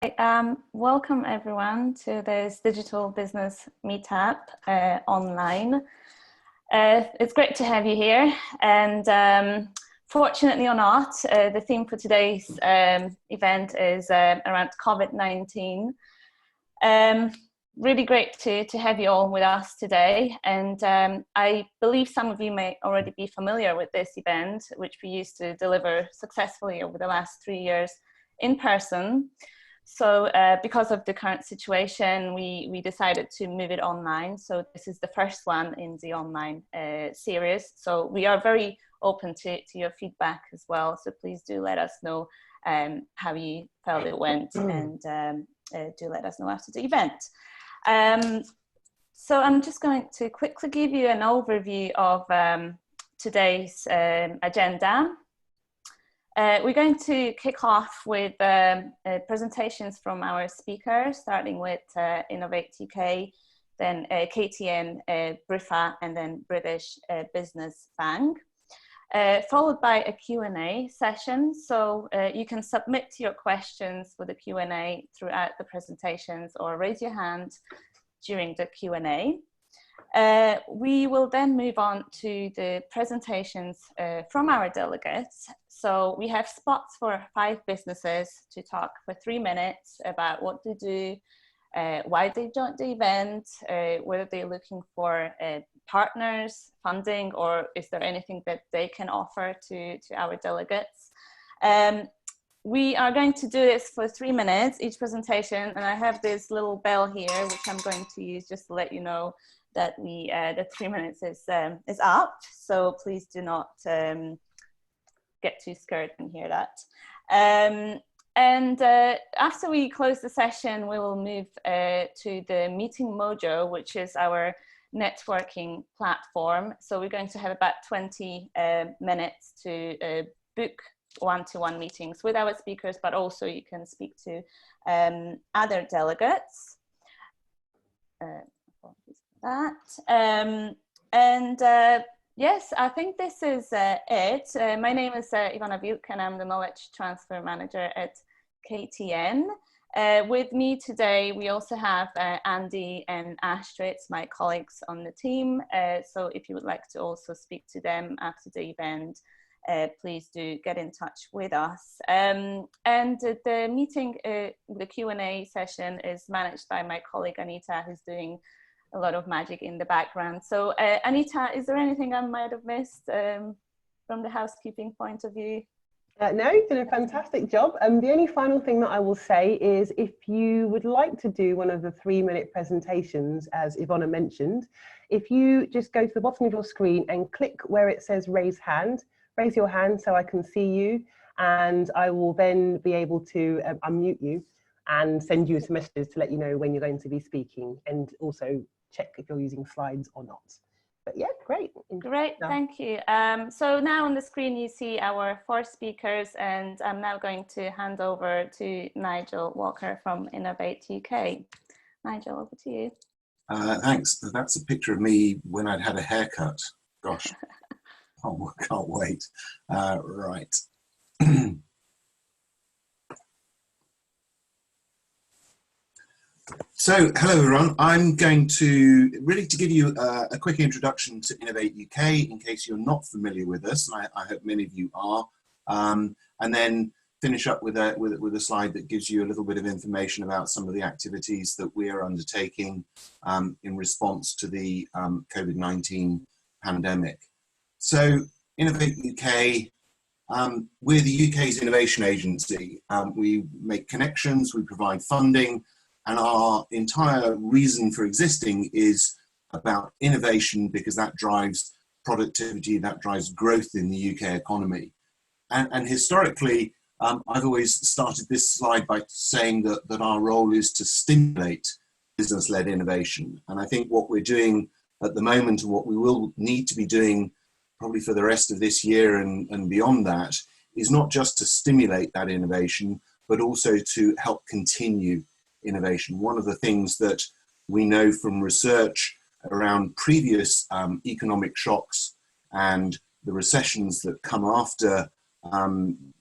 Welcome everyone to this Digital Business Meetup online. It's great to have you here, and fortunately or not, the theme for today's event is around COVID-19. Really great to have you all with us today, and I believe some of you may already be familiar with this event, which we used to deliver successfully over the last 3 years in person. So because of the current situation, we decided to move it online. So this is the first one in the online series. So we are very open to your feedback as well. So please do let us know how you felt it went, and do let us know after the event. So I'm just going to quickly give you an overview of today's agenda. We're going to kick off with presentations from our speakers, starting with Innovate UK, then KTN, BRIFA, and then British Business Bank, followed by a Q&A session. So you can submit your questions for the Q&A throughout the presentations or raise your hand during the Q&A. We will then move on to the presentations from our delegates. So we have spots for 5 businesses to talk for 3 minutes about what they do, why they joined the event, whether they're looking for partners, funding, or is there anything that they can offer to our delegates. We are going to do this for 3 minutes, each presentation, and I have this little bell here, which I'm going to use just to let you know that the 3 minutes is up. So please do not get too scared and hear that. After we close the session, we will move to the Meeting Mojo, which is our networking platform. So we're going to have about 20 minutes to book one-to-one meetings with our speakers, but also you can speak to other delegates. Yes, I think this is it. My name is Ivana Wilk, and I'm the Knowledge Transfer Manager at KTN. With me today, we also have Andy and Astrid, my colleagues on the team. So if you would like to also speak to them after the event, please do get in touch with us. And the meeting, the Q&A session is managed by my colleague Anita, who's doing a lot of magic in the background. So Anita, is there anything I might have missed from the housekeeping point of view? No, you've done a fantastic job. The only final thing that I will say is if you would like to do one of the 3-minute presentations, as Ivana mentioned, if you just go to the bottom of your screen and click where it says raise hand, raise your hand so I can see you, and I will then be able to unmute you and send you some messages to let you know when you're going to be speaking, and also check if you're using slides or not. But yeah, great. Great, thank you. So now on the screen you see our 4 speakers, and I'm now going to hand over to Nigel Walker from Innovate UK. Nigel, over to you. Thanks. That's a picture of me when I'd had a haircut. Gosh, oh, can't wait. Right. So, hello everyone. I'm going to give you a quick introduction to Innovate UK in case you're not familiar with us, and I hope many of you are, and then finish up with a slide that gives you a little bit of information about some of the activities that we are undertaking in response to the COVID-19 pandemic. So, Innovate UK, we're the UK's innovation agency. We make connections, we provide funding, and our entire reason for existing is about innovation, because that drives productivity, that drives growth in the UK economy. And historically, I've always started this slide by saying that our role is to stimulate business-led innovation. And I think what we're doing at the moment, and what we will need to be doing probably for the rest of this year and beyond that, is not just to stimulate that innovation, but also to help continue innovation. One of the things that we know from research around previous economic shocks and the recessions that come after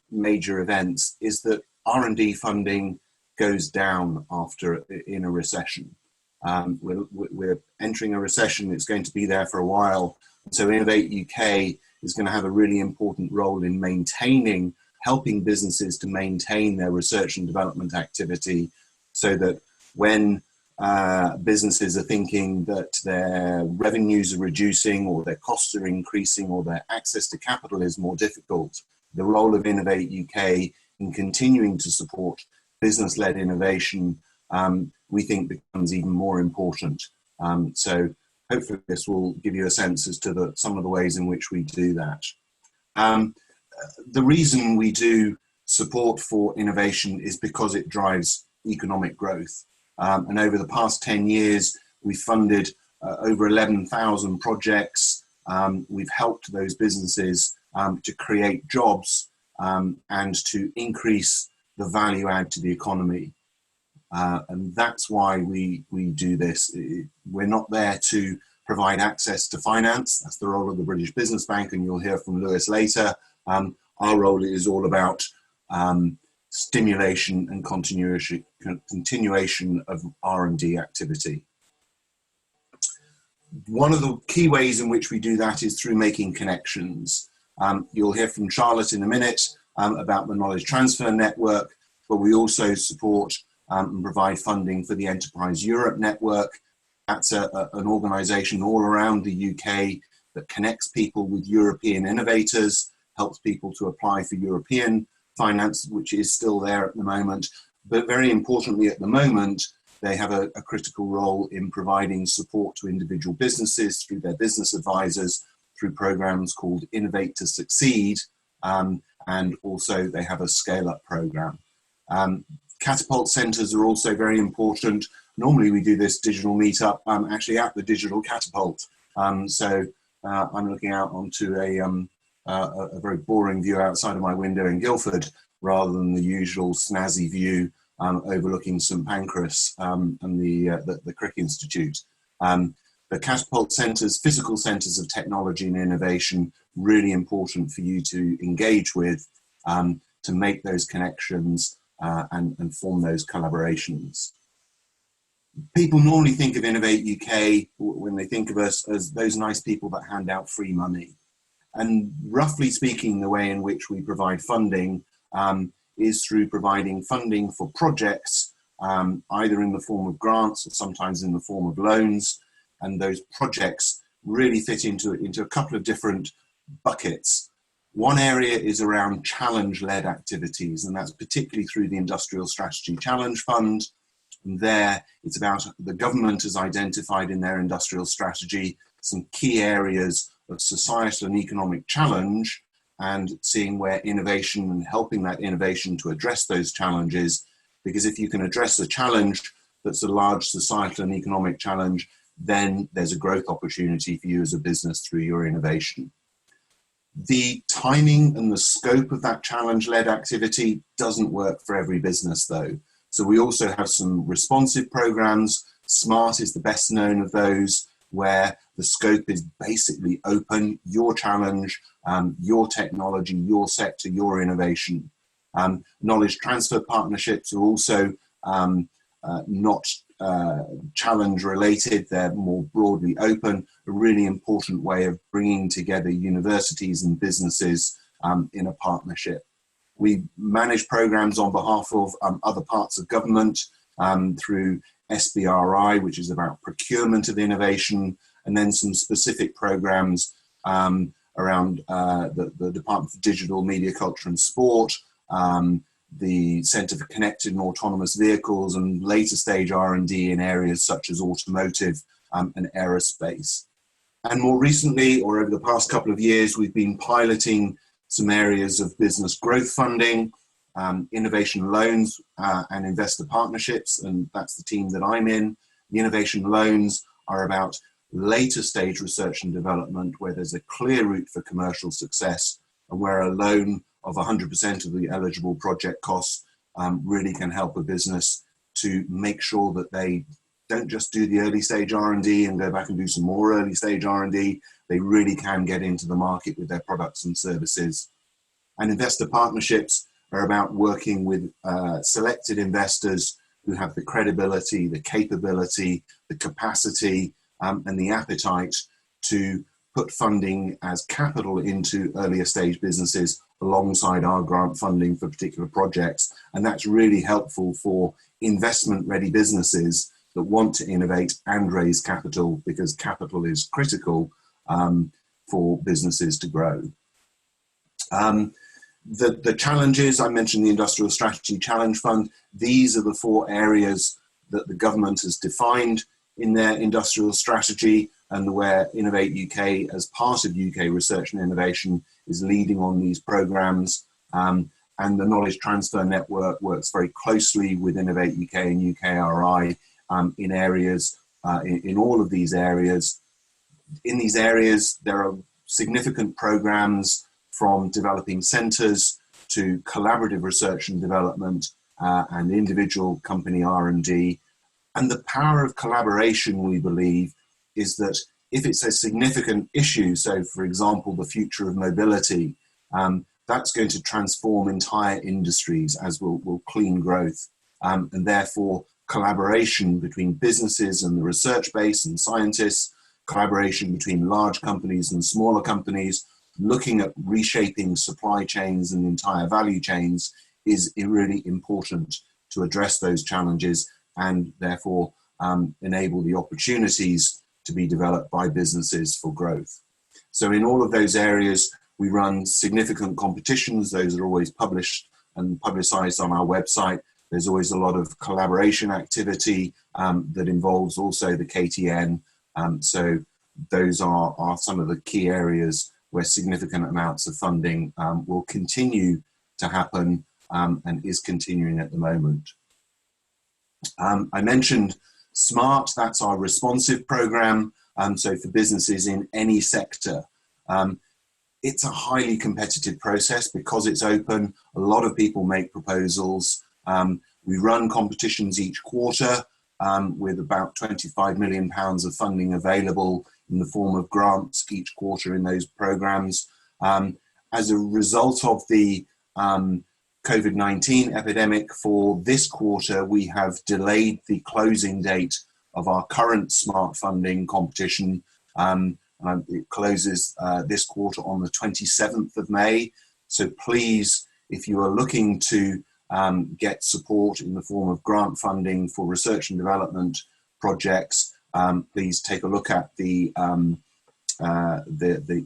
major events is that R&D funding goes down in a recession. We're entering a recession. It's going to be there for a while. So Innovate UK is going to have a really important role in helping businesses to maintain their research and development activity, so that when businesses are thinking that their revenues are reducing or their costs are increasing or their access to capital is more difficult, the role of Innovate UK in continuing to support business-led innovation, we think becomes even more important. So hopefully this will give you a sense as to some of the ways in which we do that. The reason we do support for innovation is because it drives economic growth. And over the past 10 years, we've funded over 11,000 projects. We've helped those businesses to create jobs and to increase the value add to the economy. And that's why we do this. We're not there to provide access to finance. That's the role of the British Business Bank, and you'll hear from Lewis later. Our role is all about stimulation and continuation of R&D activity. One of the key ways in which we do that is through making connections. You'll hear from Charlotte in a minute about the Knowledge Transfer Network, but we also support and provide funding for the Enterprise Europe Network. That's an organisation all around the UK that connects people with European innovators, helps people to apply for European finance, which is still there at the moment. But very importantly, at the moment, they have a critical role in providing support to individual businesses through their business advisors, through programs called Innovate to Succeed, and also they have a scale-up program. Catapult centres are also very important. Normally we do this digital meetup actually at the Digital Catapult. So I'm looking out onto a very boring view outside of my window in Guildford, rather than the usual snazzy view overlooking St Pancras and the Crick Institute. The Catapult centres, physical centres of technology and innovation, really important for you to engage with, to make those connections and form those collaborations. People normally think of Innovate UK when they think of us as those nice people that hand out free money. And roughly speaking, the way in which we provide funding is through providing funding for projects, either in the form of grants or sometimes in the form of loans. And those projects really fit into a couple of different buckets. One area is around challenge-led activities, and that's particularly through the Industrial Strategy Challenge Fund. And there, it's about the government has identified in their industrial strategy some key areas of societal and economic challenge, and seeing where innovation and helping that innovation to address those challenges. Because if you can address a challenge that's a large societal and economic challenge, then there's a growth opportunity for you as a business through your innovation. The timing and the scope of that challenge-led activity doesn't work for every business though. So we also have some responsive programs. SMART is the best known of those, where the scope is basically open, your challenge, your technology, your sector, your innovation. Knowledge transfer partnerships are also not challenge related, they're more broadly open, a really important way of bringing together universities and businesses in a partnership. We manage programs on behalf of other parts of government through SBRI, which is about procurement of innovation, and then some specific programs around the Department for Digital, Media, Culture and Sport, the Centre for Connected and Autonomous Vehicles, and later stage R&D in areas such as automotive and aerospace. And more recently, or over the past couple of years, we've been piloting some areas of business growth funding, innovation loans and investor partnerships, and that's the team that I'm in. The innovation loans are about later stage research and development where there's a clear route for commercial success, and where a loan of 100% of the eligible project costs really can help a business to make sure that they don't just do the early stage R&D and go back and do some more early stage R&D. They really can get into the market with their products and services. And investor partnerships are about working with selected investors who have the credibility, the capability, the capacity, and the appetite to put funding as capital into earlier stage businesses alongside our grant funding for particular projects. And that's really helpful for investment ready businesses that want to innovate and raise capital, because capital is critical for businesses to grow. The challenges, I mentioned the Industrial Strategy Challenge Fund. These are the 4 areas that the government has defined in their industrial strategy, and where Innovate UK, as part of UK Research and Innovation, is leading on these programs. And the Knowledge Transfer Network works very closely with Innovate UK and UKRI in areas, in all of these areas. In these areas, there are significant programs from developing centres to collaborative research and development and individual company R&D. And the power of collaboration, we believe, is that if it's a significant issue, so for example, the future of mobility, that's going to transform entire industries, as will clean growth. And therefore, collaboration between businesses and the research base and scientists, collaboration between large companies and smaller companies, looking at reshaping supply chains and entire value chains is really important to address those challenges and therefore enable the opportunities to be developed by businesses for growth. So in all of those areas, we run significant competitions. Those are always published and publicized on our website. There's always a lot of collaboration activity that involves also the KTN. So those are some of the key areas where significant amounts of funding will continue to happen and is continuing at the moment. I mentioned SMART, that's our responsive program. So for businesses in any sector, it's a highly competitive process because it's open. A lot of people make proposals. We run competitions each quarter with about £25 million of funding available in the form of grants each quarter in those programs. As a result of the COVID-19 epidemic, for this quarter, we have delayed the closing date of our current SMART funding competition. It closes this quarter on the 27th of May. So please, if you are looking to get support in the form of grant funding for research and development projects, please take a look at the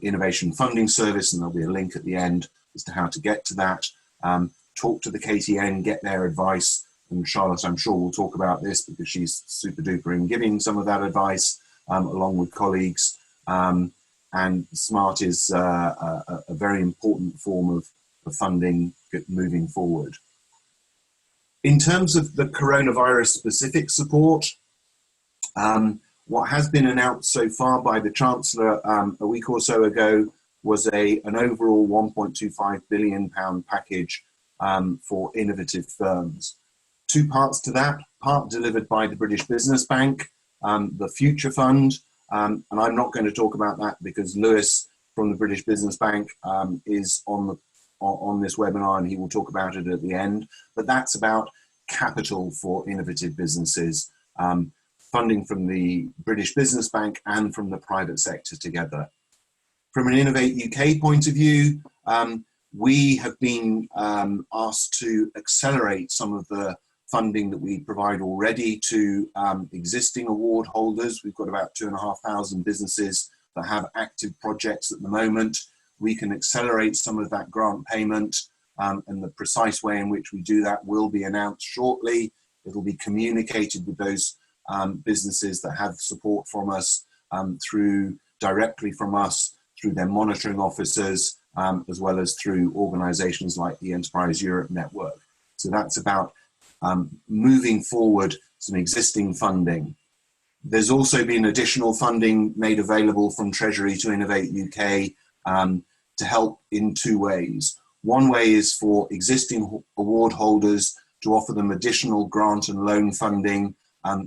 Innovation Funding Service, and there'll be a link at the end as to how to get to that. Talk to the KTN, get their advice, and Charlotte, I'm sure, will talk about this because she's super duper in giving some of that advice along with colleagues. And SMART is a very important form of funding moving forward. In terms of the coronavirus specific support, what has been announced so far by the Chancellor a week or so ago was an overall £1.25 billion package for innovative firms. 2 parts to that, part delivered by the British Business Bank, the Future Fund, and I'm not going to talk about that because Lewis from the British Business Bank is on this webinar and he will talk about it at the end. But that's about capital for innovative businesses, funding from the British Business Bank and from the private sector together. From an Innovate UK point of view, we have been asked to accelerate some of the funding that we provide already to existing award holders. We've got about 2,500 businesses that have active projects at the moment. We can accelerate some of that grant payment, and the precise way in which we do that will be announced shortly. It'll be communicated with those businesses that have support from us directly from us, through their monitoring officers, as well as through organisations like the Enterprise Europe Network. So that's about moving forward some existing funding. There's also been additional funding made available from Treasury to Innovate UK to help in 2 ways. One way is for existing award holders to offer them additional grant and loan funding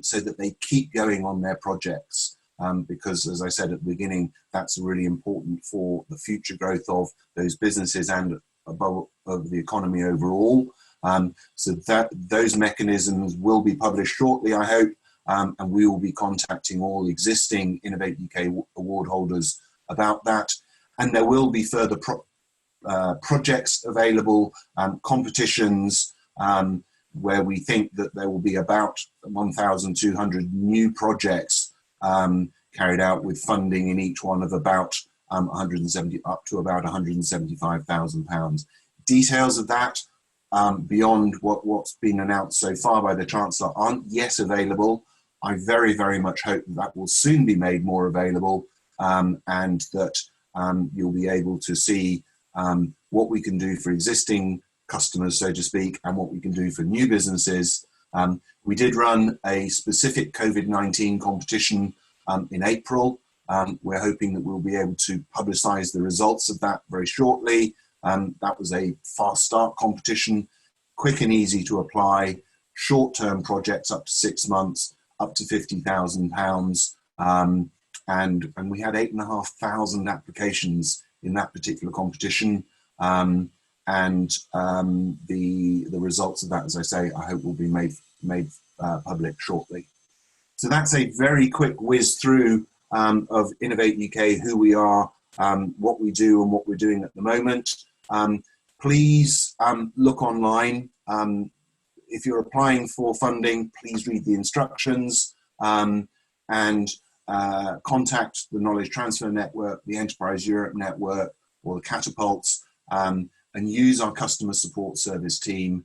so that they keep going on their projects. Because, as I said at the beginning, that's really important for the future growth of those businesses and of the economy overall. So that those mechanisms will be published shortly, I hope, and we will be contacting all existing Innovate UK award holders about that. And there will be further projects available, competitions, where we think that there will be about 1,200 new projects carried out with funding in each one of about 170 up to about £175,000. Details of that beyond what's been announced so far by the Chancellor aren't yet available. I very, very much hope that will soon be made more available, and that you'll be able to see what we can do for existing customers, so to speak, and what we can do for new businesses. We did run a specific COVID-19 competition in April. We're hoping that we'll be able to publicise the results of that very shortly. That was a fast start competition, quick and easy to apply, short-term projects up to 6 months, up to £50,000. And we had 8,500 applications in that particular competition. The results of that, as I say, I hope will be made public shortly. So that's a very quick whiz through of Innovate UK, who we are, what we do and what we're doing at the moment. Please look online. If you're applying for funding, please read the instructions and contact the Knowledge Transfer Network, the Enterprise Europe Network, or the Catapults, and use our customer support service team.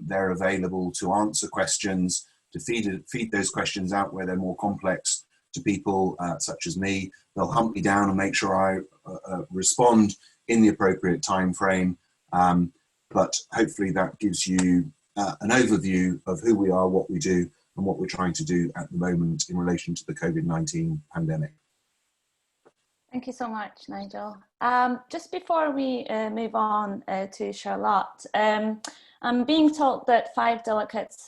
They're available to answer questions, to feed those questions out where they're more complex to people such as me. They'll hunt me down and make sure I respond in the appropriate time frame. But hopefully that gives you an overview of who we are, what we do, and what we're trying to do at the moment in relation to the COVID-19 pandemic. Thank you so much, Nigel. Just before we move on to Charlotte, I'm being told that 5 delegates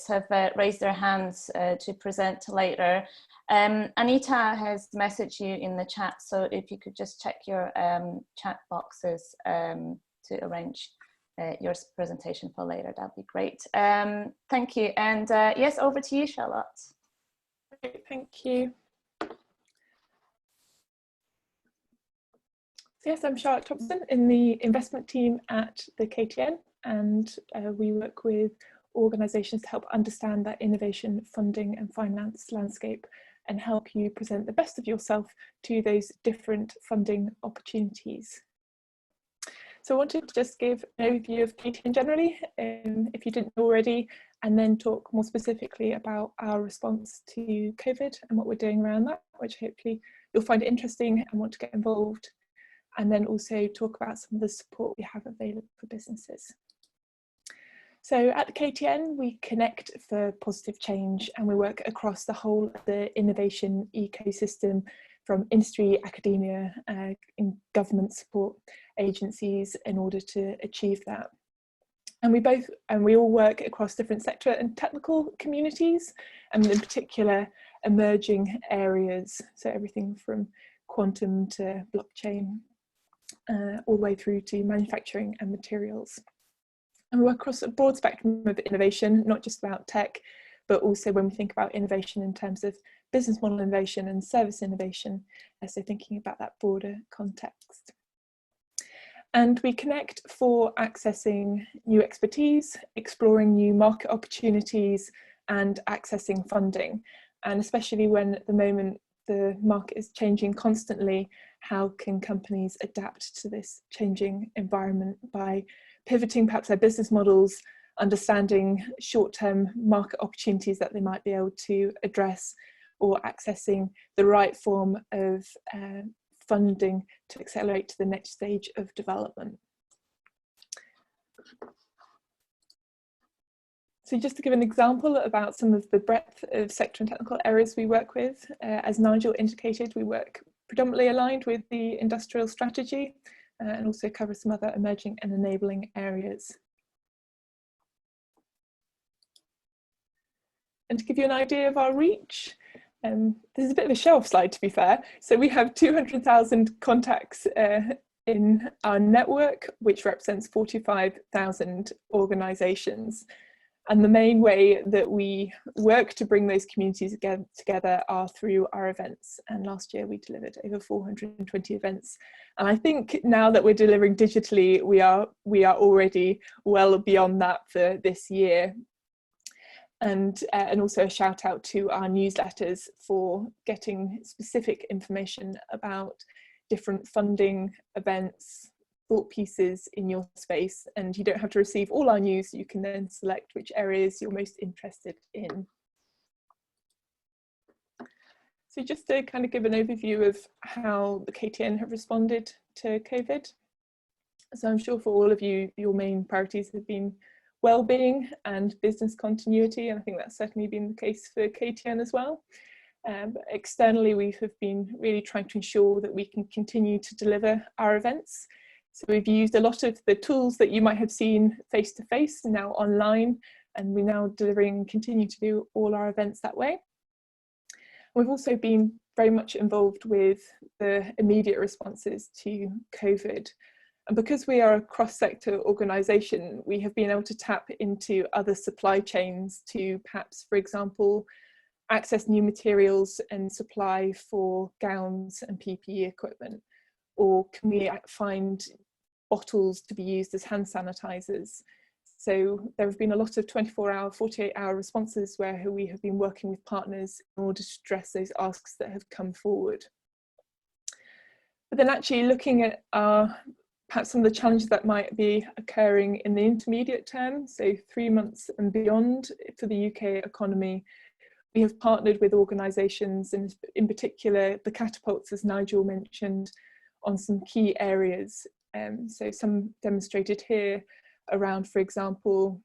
have raised their hands to present later. Anita has messaged you in the chat, so if you could just check your chat boxes to arrange your presentation for later, that'd be great. Thank you, and yes, over to you, Charlotte. Great, thank you. So yes, I'm Charlotte Thompson in the investment team at the KTN, and we work with organisations to help understand that innovation, funding and finance landscape and help you present the best of yourself to those different funding opportunities. So I wanted to just give an overview of KTN generally, if you didn't know already, and then talk more specifically about our response to COVID and what we're doing around that, which hopefully you'll find interesting and want to get involved. And then also talk about some of the support we have available for businesses. So at the KTN, we connect for positive change, and we work across the whole of the innovation ecosystem, from industry, academia, in government support agencies, in order to achieve that. And we all work across different sector and technical communities, and in particular emerging areas. So everything from quantum to blockchain, all the way through to manufacturing and materials. And we work across a broad spectrum of innovation, not just about tech, but also when we think about innovation in terms of business model innovation and service innovation, so thinking about that broader context. And we connect for accessing new expertise, exploring new market opportunities, and accessing funding. And especially when at the moment the market is changing constantly, how can companies adapt to this changing environment by pivoting perhaps their business models, understanding short-term market opportunities that they might be able to address, or accessing the right form of funding to accelerate to the next stage of development. So just to give an example about some of the breadth of sector and technical areas we work with, as Nigel indicated, we work predominantly aligned with the industrial strategy and also cover some other emerging and enabling areas. And to give you an idea of our reach, this is a bit of a show-off slide, to be fair. So we have 200,000 contacts in our network, which represents 45,000 organisations. And the main way that we work to bring those communities together are through our events. And last year we delivered over 420 events. And I think now that we're delivering digitally, we are already well beyond that for this year. And also a shout out to our newsletters for getting specific information about different funding events, thought pieces in your space, and you don't have to receive all our news. You can then select which areas you're most interested in. So just to kind of give an overview of how the KTN have responded to COVID. So I'm sure for all of you, your main priorities have been well-being and business continuity, and I think that's certainly been the case for KTN as well. But externally, we have been really trying to ensure that we can continue to deliver our events. So we've used a lot of the tools that you might have seen face-to-face now online, and we're now delivering, continue to do all our events that way. We've also been very much involved with the immediate responses to COVID. And because we are a cross-sector organisation, we have been able to tap into other supply chains to perhaps, for example, access new materials and supply for gowns and PPE equipment. Or can we find bottles to be used as hand sanitizers? So there have been a lot of 24-hour, 48-hour responses where we have been working with partners in order to address those asks that have come forward. But then actually looking at perhaps some of the challenges that might be occurring in the intermediate term, so 3 months and beyond for the UK economy, we have partnered with organisations, and in particular the catapults, as Nigel mentioned, on some key areas. So some demonstrated here around, for example,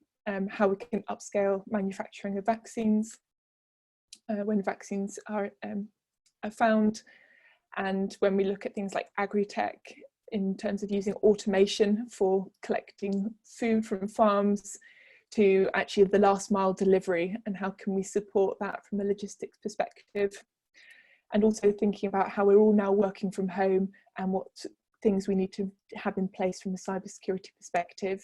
how we can upscale manufacturing of vaccines when vaccines are found, and when we look at things like agri-tech in terms of using automation for collecting food from farms to actually the last mile delivery, and how can we support that from a logistics perspective. And also thinking about how we're all now working from home and what things we need to have in place from a cybersecurity perspective.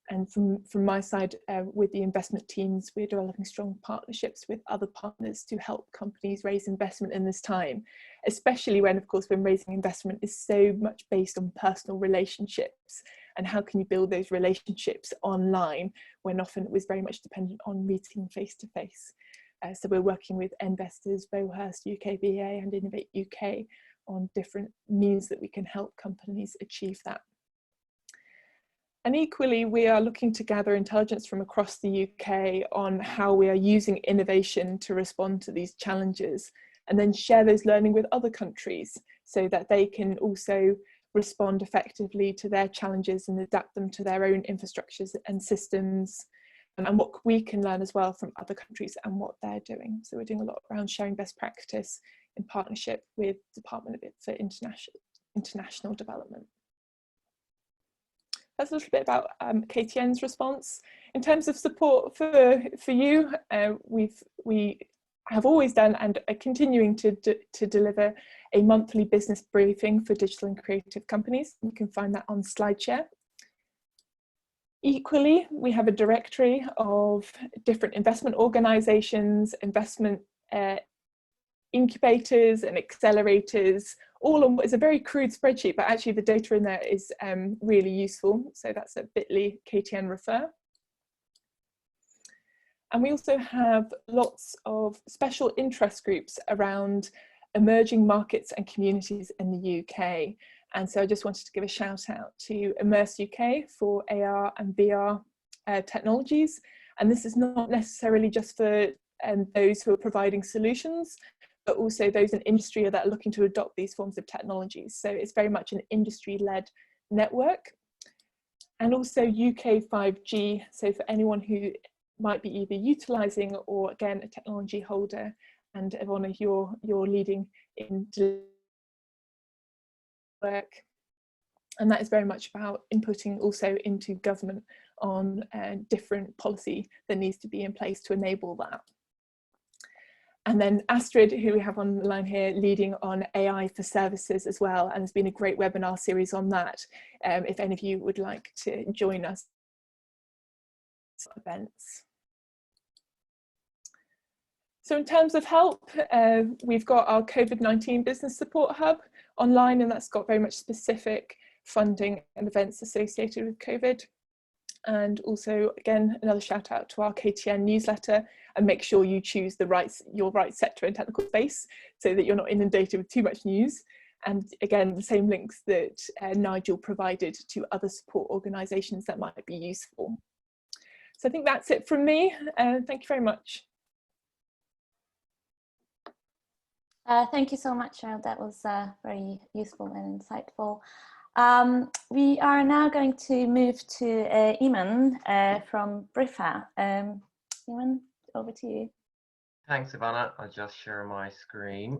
And from my side, with the investment teams, we're developing strong partnerships with other partners to help companies raise investment in this time, especially when, of course, when raising investment is so much based on personal relationships. And how can you build those relationships online when often it was very much dependent on meeting face to face? So we're working with investors, Bowhurst, UKBA and Innovate UK on different means that we can help companies achieve that. And equally, we are looking to gather intelligence from across the UK on how we are using innovation to respond to these challenges, and then share those learning with other countries so that they can also respond effectively to their challenges and adapt them to their own infrastructures and systems, and what we can learn as well from other countries and what they're doing. So we're doing a lot around sharing best practice in partnership with Department for International Development. That's a little bit about KTN's response. In terms of support for you, we have always done and are continuing to deliver a monthly business briefing for digital and creative companies. You can find that on SlideShare. Equally, we have a directory of different investment organisations, investment incubators and accelerators, all on what is a very crude spreadsheet, but actually the data in there is really useful. So that's at bit.ly KTN refer. And we also have lots of special interest groups around emerging markets and communities in the UK. And so I just wanted to give a shout out to Immerse UK for AR and VR technologies. And this is not necessarily just for those who are providing solutions, but also those in industry that are looking to adopt these forms of technologies. So it's very much an industry-led network. And also UK 5G, so for anyone who might be either utilising or, again, a technology holder, and Ivona, you're leading in work. And that is very much about inputting also into government on different policy that needs to be in place to enable that. And then Astrid, who we have on the line here, leading on AI for services as well. And there's been a great webinar series on that, if any of you would like to join us at events. So in terms of help, we've got our COVID-19 Business Support Hub online, and that's got very much specific funding and events associated with COVID. And also, again, another shout out to our KTN newsletter, and make sure you choose your right sector and technical space so that you're not inundated with too much news. And again, the same links that Nigel provided to other support organisations that might be useful. So I think that's it from me. Thank you very much. Thank you so much, Cheryl. That was very useful and insightful. We are now going to move to Eamon from Brifa. Eamon, over to you. Thanks, Ivana. I'll just share my screen.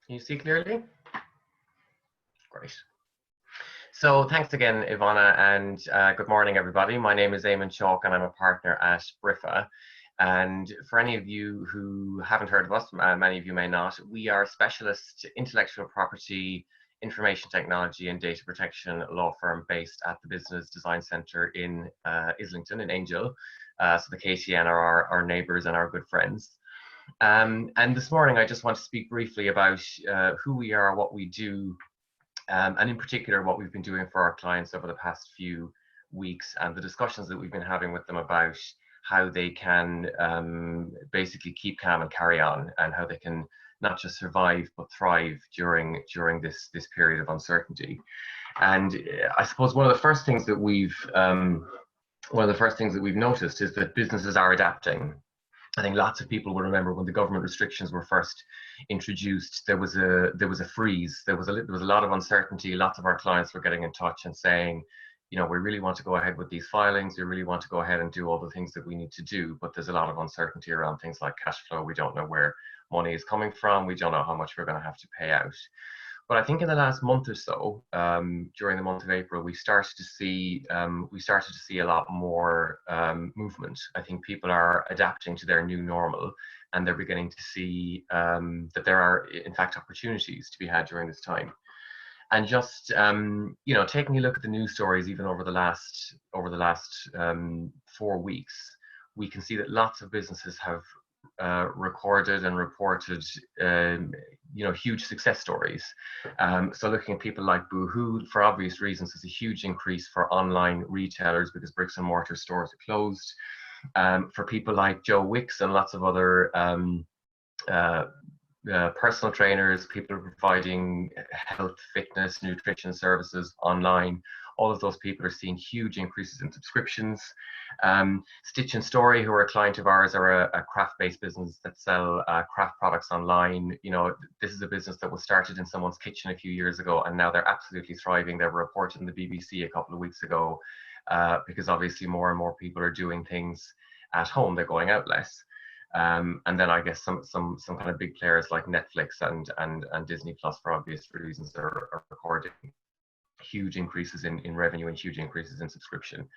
Can you see clearly? Great. So thanks again, Ivana, and good morning, everybody. My name is Eamon Chalk, and I'm a partner at Brifa. And for any of you who haven't heard of us, many of you may not, we are a specialist intellectual property, information technology and data protection law firm based at the Business Design Centre in Islington, in Angel. So the KTN are our neighbours and our good friends. And this morning, I just want to speak briefly about who we are, what we do, and in particular, what we've been doing for our clients over the past few weeks, and the discussions that we've been having with them about how they can basically keep calm and carry on, and how they can not just survive but thrive during this period of uncertainty. And I suppose one of the first things that we've noticed is that businesses are adapting. I think lots of people will remember when the government restrictions were first introduced, there was a freeze. There was a lot of uncertainty. Lots of our clients were getting in touch and saying, you know, we really want to go ahead with these filings. We really want to go ahead and do all the things that we need to do, but there's a lot of uncertainty around things like cash flow. We don't know where money is coming from. We don't know how much we're going to have to pay out. But I think in the last month or so, during the month of April, we started to see a lot more movement. I think people are adapting to their new normal, and they're beginning to see that there are, in fact, opportunities to be had during this time. And just you know, taking a look at the news stories, even over the last 4 weeks, we can see that lots of businesses have recorded and reported you know, huge success stories. So looking at people like Boohoo, for obvious reasons, there's a huge increase for online retailers because bricks and mortar stores are closed. For people like Joe Wicks and lots of other personal trainers, people providing health, fitness, nutrition services online, all of those people are seeing huge increases in subscriptions. Stitch and Story, who are a client of ours, are a craft-based business that sell craft products online. You know, this is a business that was started in someone's kitchen a few years ago, and now they're absolutely thriving. They were reported in the BBC a couple of weeks ago because obviously more and more people are doing things at home. They're going out less. And then I guess some kind of big players like Netflix and Disney Plus, for obvious reasons, are recording huge increases in revenue and huge increases in subscription.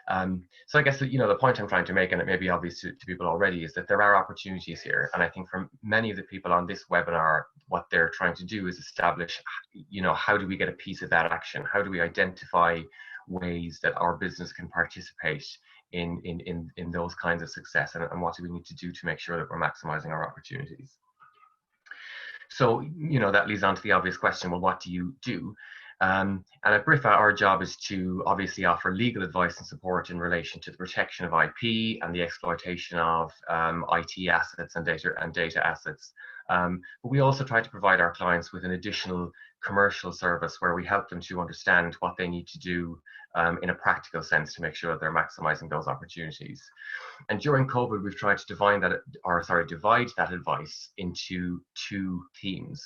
So I guess that, you know, the point I'm trying to make, and it may be obvious to people already, is that there are opportunities here. And I think for many of the people on this webinar, what they're trying to do is establish, you know, how do we get a piece of that action? How do we identify ways that our business can participate in those kinds of success, and what do we need to do to make sure that we're maximizing our opportunities? So, you know, that leads on to the obvious question, well, what do you do? And at Brifa, our job is to obviously offer legal advice and support in relation to the protection of IP and the exploitation of IT assets and data assets. But we also try to provide our clients with an additional commercial service where we help them to understand what they need to do in a practical sense to make sure that they're maximizing those opportunities. And during COVID, we've tried to divide that advice into two themes,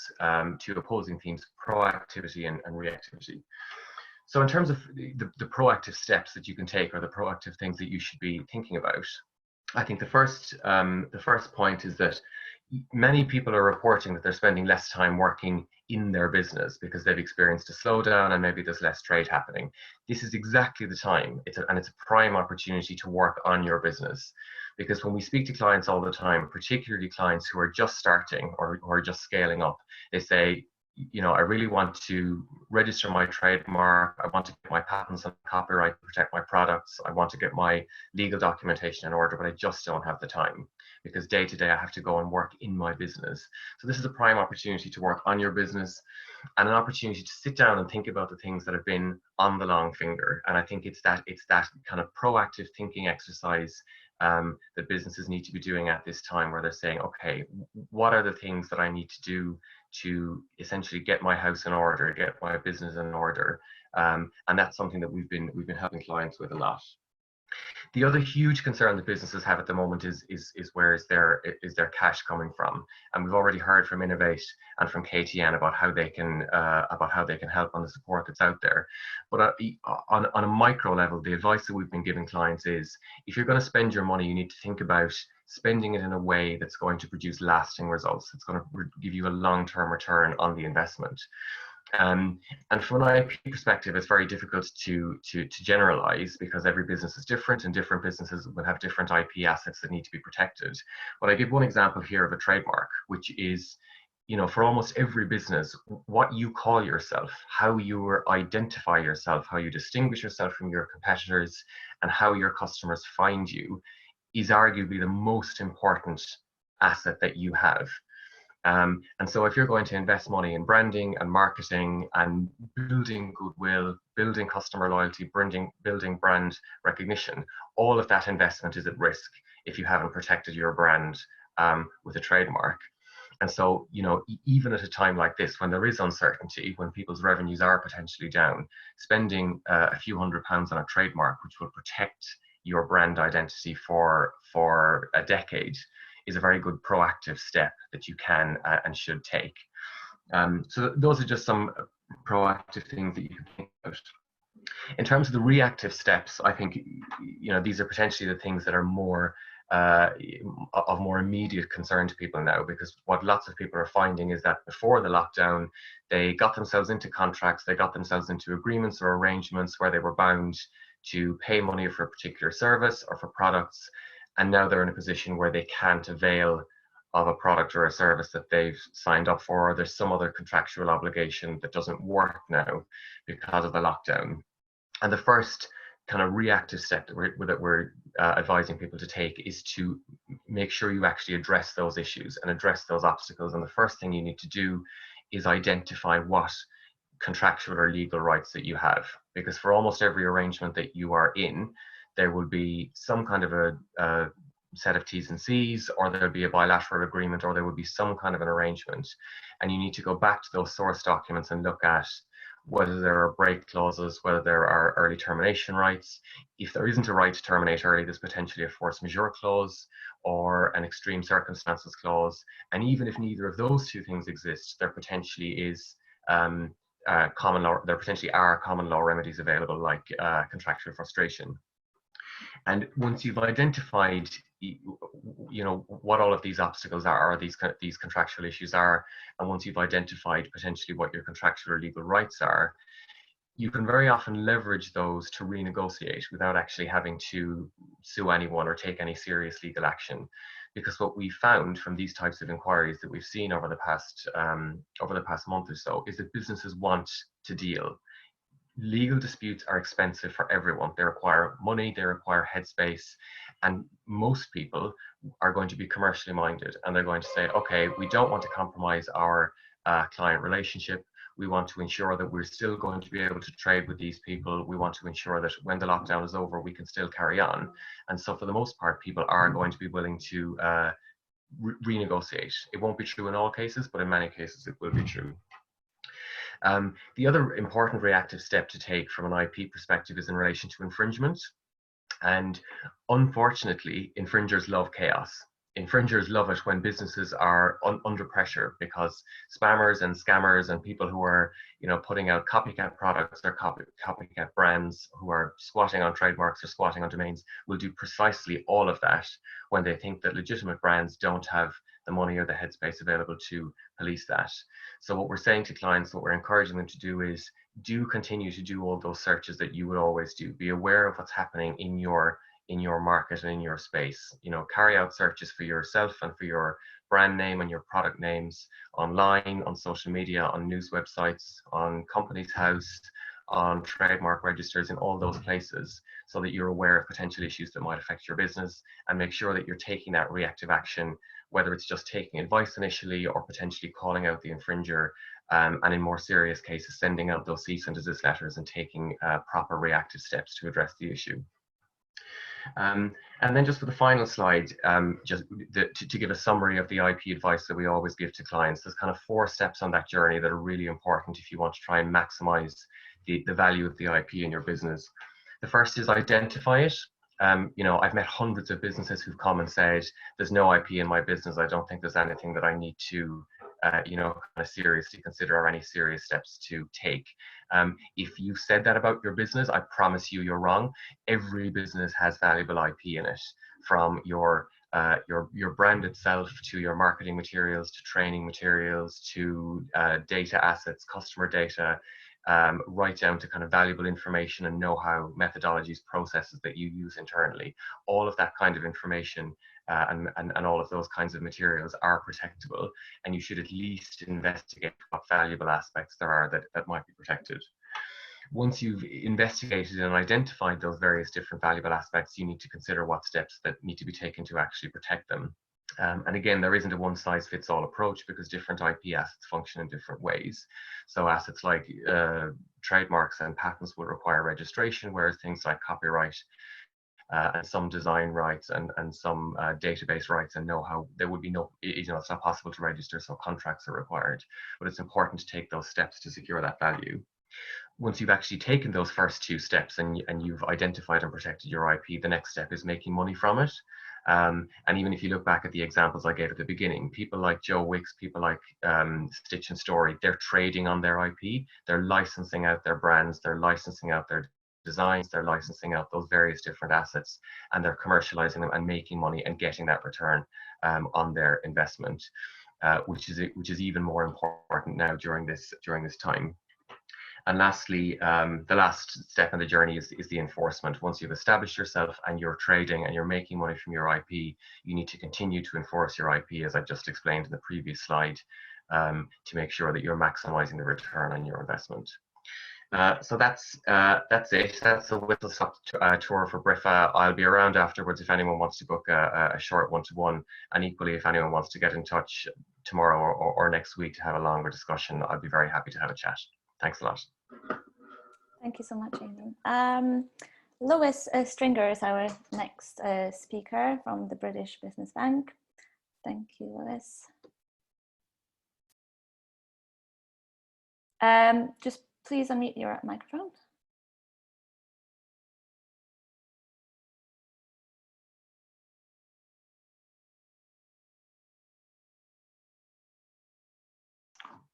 two opposing themes: proactivity and reactivity. So in terms of the proactive steps that you can take, or the proactive things that you should be thinking about, I think the first point is that many people are reporting that they're spending less time working in their business because they've experienced a slowdown and maybe there's less trade happening. This is exactly the time. It's a prime opportunity to work on your business, because when we speak to clients all the time, particularly clients who are just starting or who are just scaling up, they say, you know, I really want to register my trademark. I want to get my patents and copyright to protect my products. I want to get my legal documentation in order, but I just don't have the time because day to day I have to go and work in my business. So this is a prime opportunity to work on your business and an opportunity to sit down and think about the things that have been on the long finger. And I think it's that kind of proactive thinking exercise that businesses need to be doing at this time, where they're saying, okay, what are the things that I need to do to essentially get my house in order, get my business in order, and that's something that we've been helping clients with a lot. The other huge concern that businesses have at the moment is where is their cash coming from, and we've already heard from Innovate and from KTN about how they can help on the support that's out there. But on a micro level, the advice that we've been giving clients is, if you're going to spend your money, you need to think about spending it in a way that's going to produce lasting results. It's going to give you a long-term return on the investment. And from an IP perspective, it's very difficult to generalize, because every business is different and different businesses will have different IP assets that need to be protected. But I give one example here of a trademark, which is, you know, for almost every business, what you call yourself, how you identify yourself, how you distinguish yourself from your competitors, and how your customers find you is arguably the most important asset that you have. And so if you're going to invest money in branding and marketing and building goodwill, building customer loyalty, building brand recognition, all of that investment is at risk if you haven't protected your brand with a trademark. And so, you know, even at a time like this, when there is uncertainty, when people's revenues are potentially down, spending a few £100s on a trademark, which will protect your brand identity for a decade, is a very good proactive step that you can and should take. So those are just some proactive things that you can think about. In terms of the reactive steps, I think, you know, these are potentially the things that are more of more immediate concern to people now, because what lots of people are finding is that before the lockdown, they got themselves into contracts, they got themselves into agreements or arrangements where they were bound to pay money for a particular service or for products. And now they're in a position where they can't avail of a product or a service that they've signed up for, or there's some other contractual obligation that doesn't work now because of the lockdown. And the first kind of reactive step that we're advising people to take is to make sure you actually address those issues and address those obstacles. And the first thing you need to do is identify what contractual or legal rights that you have, because for almost every arrangement that you are in, there will be some kind of a set of T's and C's, or there'll be a bilateral agreement, or there will be some kind of an arrangement. And you need to go back to those source documents and look at whether there are break clauses, whether there are early termination rights. If there isn't a right to terminate early, there's potentially a force majeure clause or an extreme circumstances clause. And even if neither of those two things exist, there potentially is common law. There potentially are common law remedies available, like contractual frustration. And once you've identified, you know, what all of these obstacles are, or these contractual issues are, and once you've identified potentially what your contractual or legal rights are, you can very often leverage those to renegotiate without actually having to sue anyone or take any serious legal action. Because what we found from these types of inquiries that we've seen over the past month or so is that businesses want to deal. Legal disputes are expensive for everyone. They require money, they require headspace, and most people are going to be commercially minded, and they're going to say, okay, we don't want to compromise our client relationship. We want to ensure that we're still going to be able to trade with these people. We want to ensure that when the lockdown is over, we can still carry on. And so for the most part, people are going to be willing to renegotiate. It won't be true in all cases, but in many cases it will be true. The other important reactive step to take from an IP perspective is in relation to infringement. And unfortunately, infringers love chaos. Infringers love it when businesses are under pressure, because spammers and scammers and people who are, you know, putting out copycat products or copycat brands, who are squatting on trademarks or squatting on domains, will do precisely all of that when they think that legitimate brands don't have the money or the headspace available to police that. So what we're saying to clients, what we're encouraging them to do is do continue to do all those searches that you would always do. Be aware of what's happening in your market and in your space. You know, carry out searches for yourself and for your brand name and your product names online, on social media, on news websites, on Companies House, on trademark registers, in all those places, so that you're aware of potential issues that might affect your business, and make sure that you're taking that reactive action, whether it's just taking advice initially or potentially calling out the infringer, and in more serious cases, sending out those cease and desist letters and taking proper reactive steps to address the issue. And then just for the final slide, to give a summary of the IP advice that we always give to clients, there's kind of 4 steps on that journey that are really important if you want to try and maximize the value of the IP in your business. The first is identify it. You know, I've met hundreds of businesses who've come and said, there's no IP in my business. I don't think there's anything that I need to, you know, kind of seriously consider or any serious steps to take. If you said that about your business, I promise you, you're wrong. Every business has valuable IP in it, from your brand itself to your marketing materials, to training materials, to data assets, customer data, right down to kind of valuable information and know-how, methodologies, processes that you use internally. All of that kind of information and all of those kinds of materials are protectable, and you should at least investigate what valuable aspects there are that might be protected. Once you've investigated and identified those various different valuable aspects, you need to consider what steps that need to be taken to actually protect them. And again, there isn't a one-size-fits-all approach, because different IP assets function in different ways. So assets like trademarks and patents will require registration, whereas things like copyright and some design rights and some database rights and know-how, there would be no, you know, it's not possible to register, so contracts are required. But it's important to take those steps to secure that value. Once you've actually taken those first 2 steps and you've identified and protected your IP, the next step is making money from it. And even if you look back at the examples I gave at the beginning, people like Joe Wicks, people like Stitch and Story, they're trading on their IP, they're licensing out their brands, they're licensing out their designs, they're licensing out those various different assets, and they're commercializing them and making money and getting that return on their investment, which is even more important now during this time. And lastly, the last step in the journey is the enforcement. Once you've established yourself and you're trading and you're making money from your IP, you need to continue to enforce your IP, as I just explained in the previous slide, to make sure that you're maximizing the return on your investment. So that's it. That's a whistle-stop tour for BRIFA. I'll be around afterwards if anyone wants to book a short one-to-one, and equally if anyone wants to get in touch tomorrow or next week to have a longer discussion, I'd be very happy to have a chat. Thanks a lot. Thank you so much, Amy. Lewis Stringer is our next speaker from the British Business Bank. Thank you, Lewis. Just please unmute your microphone.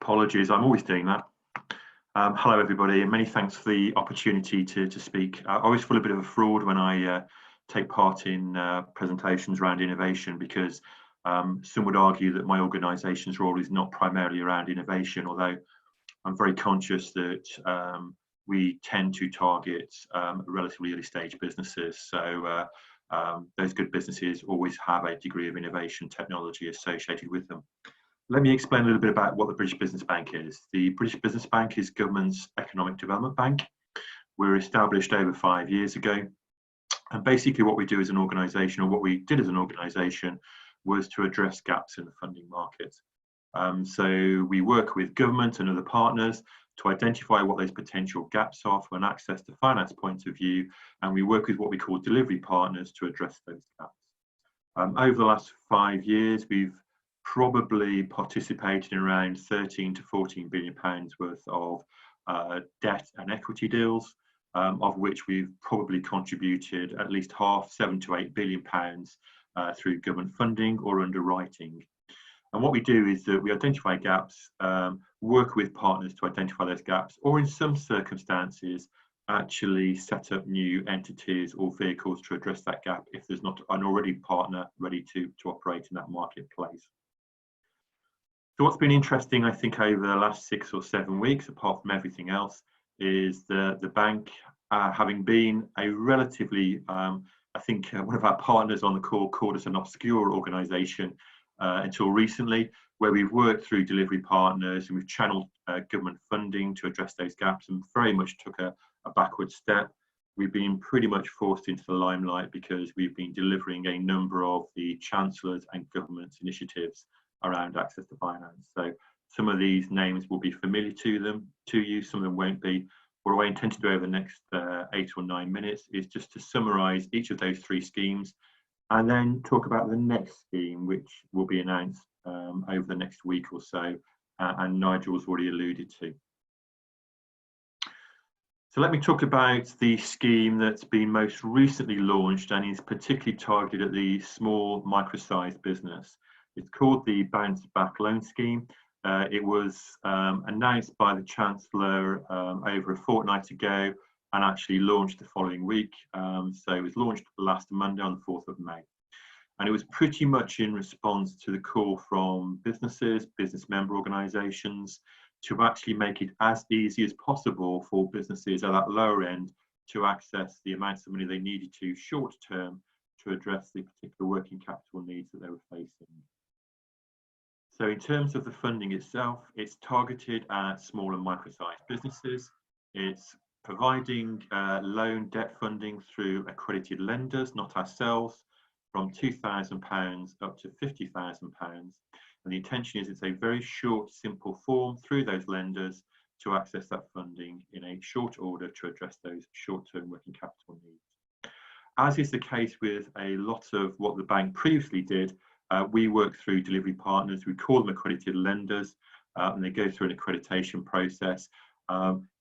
Apologies, I'm always doing that. Hello everybody, and many thanks for the opportunity to speak. I always feel a bit of a fraud when I take part in presentations around innovation, because some would argue that my organisation's role is not primarily around innovation, although I'm very conscious that we tend to target relatively early stage businesses. So those good businesses always have a degree of innovation technology associated with them. Let me explain a little bit about what the British Business Bank is. The British Business Bank is government's economic development bank. We were established over 5 years ago. And basically what we do as an organisation, or what we did as an organisation, was to address gaps in the funding market. So we work with government and other partners to identify what those potential gaps are from an access to finance point of view, and we work with what we call delivery partners to address those gaps. Over the last 5 years, we've probably participated in around 13 to 14 billion pounds worth of debt and equity deals, of which we've probably contributed at least half, 7 to 8 billion pounds through government funding or underwriting. And what we do is that we identify gaps, work with partners to identify those gaps, or in some circumstances actually set up new entities or vehicles to address that gap if there's not an already partner ready to operate in that marketplace. So what's been interesting, I think, over the last 6 or 7 weeks, apart from everything else, is the bank, having been a relatively, I think one of our partners on the call called us an obscure organisation until recently, where we've worked through delivery partners and we've channeled government funding to address those gaps, and very much took a backward step. We've been pretty much forced into the limelight because we've been delivering a number of the Chancellor's and government's initiatives around access to finance. So some of these names will be familiar to you, some of them won't be. What I intend to do over the next 8 or 9 minutes is just to summarise each of those 3 schemes and then talk about the next scheme, which will be announced over the next week or so, and Nigel's already alluded to. So let me talk about the scheme that's been most recently launched and is particularly targeted at the small micro-sized business. It's called the Bounce Back Loan Scheme. It was announced by the Chancellor over a fortnight ago and actually launched the following week. So it was launched last Monday on the 4th of May. And it was pretty much in response to the call from businesses, business member organisations, to actually make it as easy as possible for businesses at that lower end to access the amounts of money they needed to short term to address the particular working capital needs that they were facing. So in terms of the funding itself, it's targeted at small and micro-sized businesses. It's providing loan debt funding through accredited lenders, not ourselves, from £2,000 up to £50,000. And the intention is it's a very short, simple form through those lenders to access that funding in a short order to address those short-term working capital needs. As is the case with a lot of what the bank previously did, we work through delivery partners. We call them accredited lenders, and they go through an accreditation process.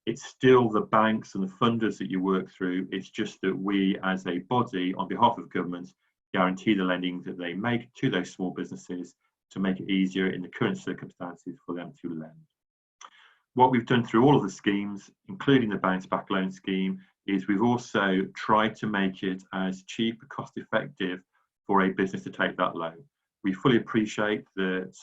It's still the banks and the funders that you work through. It's just that we, as a body, on behalf of government, guarantee the lending that they make to those small businesses to make it easier in the current circumstances for them to lend. What we've done through all of the schemes, including the Bounce Back Loan Scheme, is we've also tried to make it as cheap and cost effective for a business to take that loan. We fully appreciate that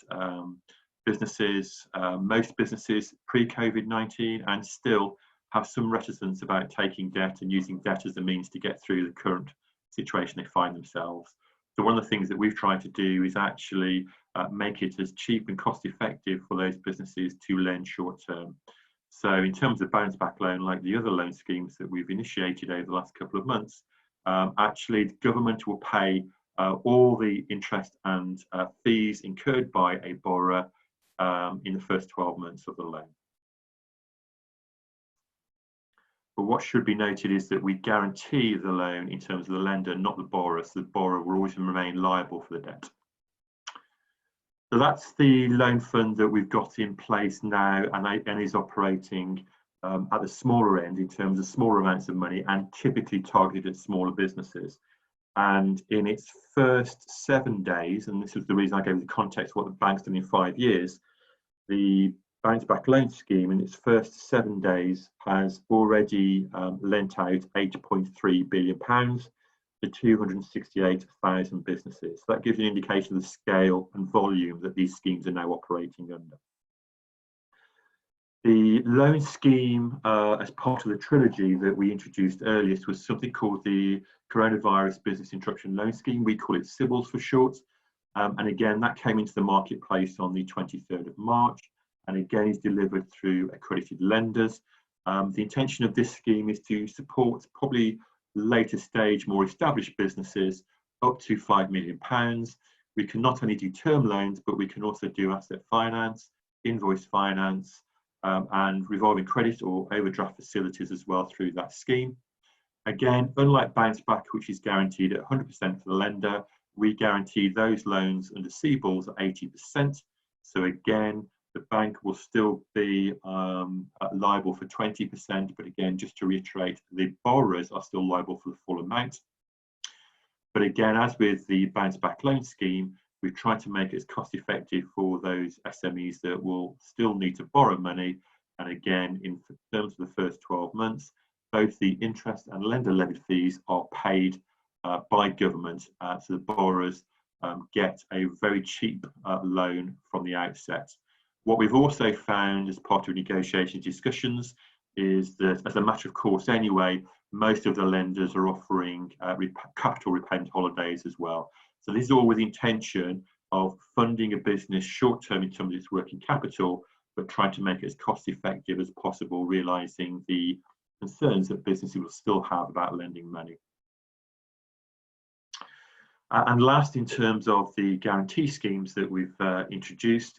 most businesses pre-COVID-19 and still have some reticence about taking debt and using debt as a means to get through the current situation they find themselves. So one of the things that we've tried to do is actually make it as cheap and cost effective for those businesses to lend short term. So in terms of bounce back loan, like the other loan schemes that we've initiated over the last couple of months, actually the government will pay all the interest and fees incurred by a borrower in the first 12 months of the loan. But what should be noted is that we guarantee the loan in terms of the lender, not the borrower, so the borrower will always remain liable for the debt. So that's the loan fund that we've got in place now and is operating at the smaller end in terms of smaller amounts of money and typically targeted at smaller businesses. And in its first 7 days, and this was the reason I gave the context of what the bank's done in 5 years, the Bounce Back Loan Scheme in its first 7 days has already lent out £8.3 billion to 268,000 businesses. So that gives you an indication of the scale and volume that these schemes are now operating under. The loan scheme, as part of the trilogy that we introduced earliest, was something called the Coronavirus Business Interruption Loan Scheme. We call it CBILS for short. And again, that came into the marketplace on the 23rd of March. And again, is delivered through accredited lenders. The intention of this scheme is to support probably later stage, more established businesses up to £5 million. We can not only do term loans, but we can also do asset finance, invoice finance, and revolving credit or overdraft facilities as well through that scheme. Again, unlike Bounce Back, which is guaranteed at 100% for the lender, we guarantee those loans under CBILS at 80%. So again, the bank will still be liable for 20%, but again, just to reiterate, the borrowers are still liable for the full amount. But again, as with the Bounce Back Loan Scheme, we've tried to make it as cost effective for those SMEs that will still need to borrow money. And again, in terms of the first 12 months, both the interest and lender levied fees are paid by government, so the borrowers get a very cheap loan from the outset. What we've also found as part of negotiation discussions is that, as a matter of course anyway, most of the lenders are offering capital repayment holidays as well. So this is all with the intention of funding a business short term in terms of its working capital, but trying to make it as cost effective as possible, realising the concerns that businesses will still have about lending money. And last, in terms of the guarantee schemes that we've introduced,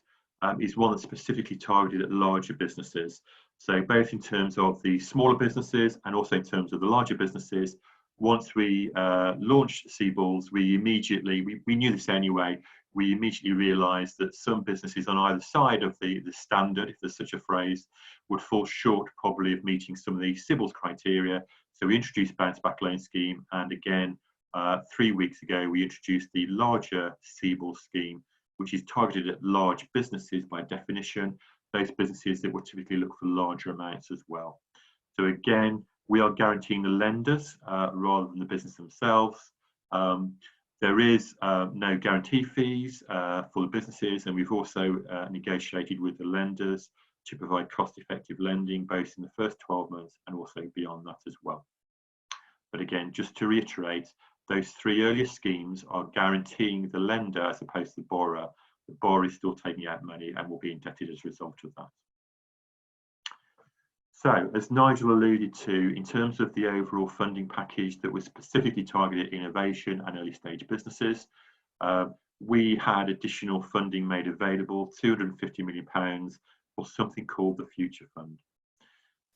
is one that's specifically targeted at larger businesses. So both in terms of the smaller businesses and also in terms of the larger businesses, once we launched CBILS, we knew this anyway, we immediately realised that some businesses on either side of the standard, if there's such a phrase, would fall short probably of meeting some of the CBILS criteria. So we introduced Bounce Back Loan Scheme, and again, 3 weeks ago, we introduced the larger CBILS scheme, which is targeted at large businesses by definition, those businesses that would typically look for larger amounts as well. So again, we are guaranteeing the lenders rather than the business themselves. There is no guarantee fees for the businesses, and we've also negotiated with the lenders to provide cost-effective lending both in the first 12 months and also beyond that as well. But again, just to reiterate, those 3 earlier schemes are guaranteeing the lender as opposed to the borrower. The borrower is still taking out money and will be indebted as a result of that. So, as Nigel alluded to, in terms of the overall funding package that was specifically targeted at innovation and early stage businesses, we had additional funding made available, £250 million, for something called the Future Fund.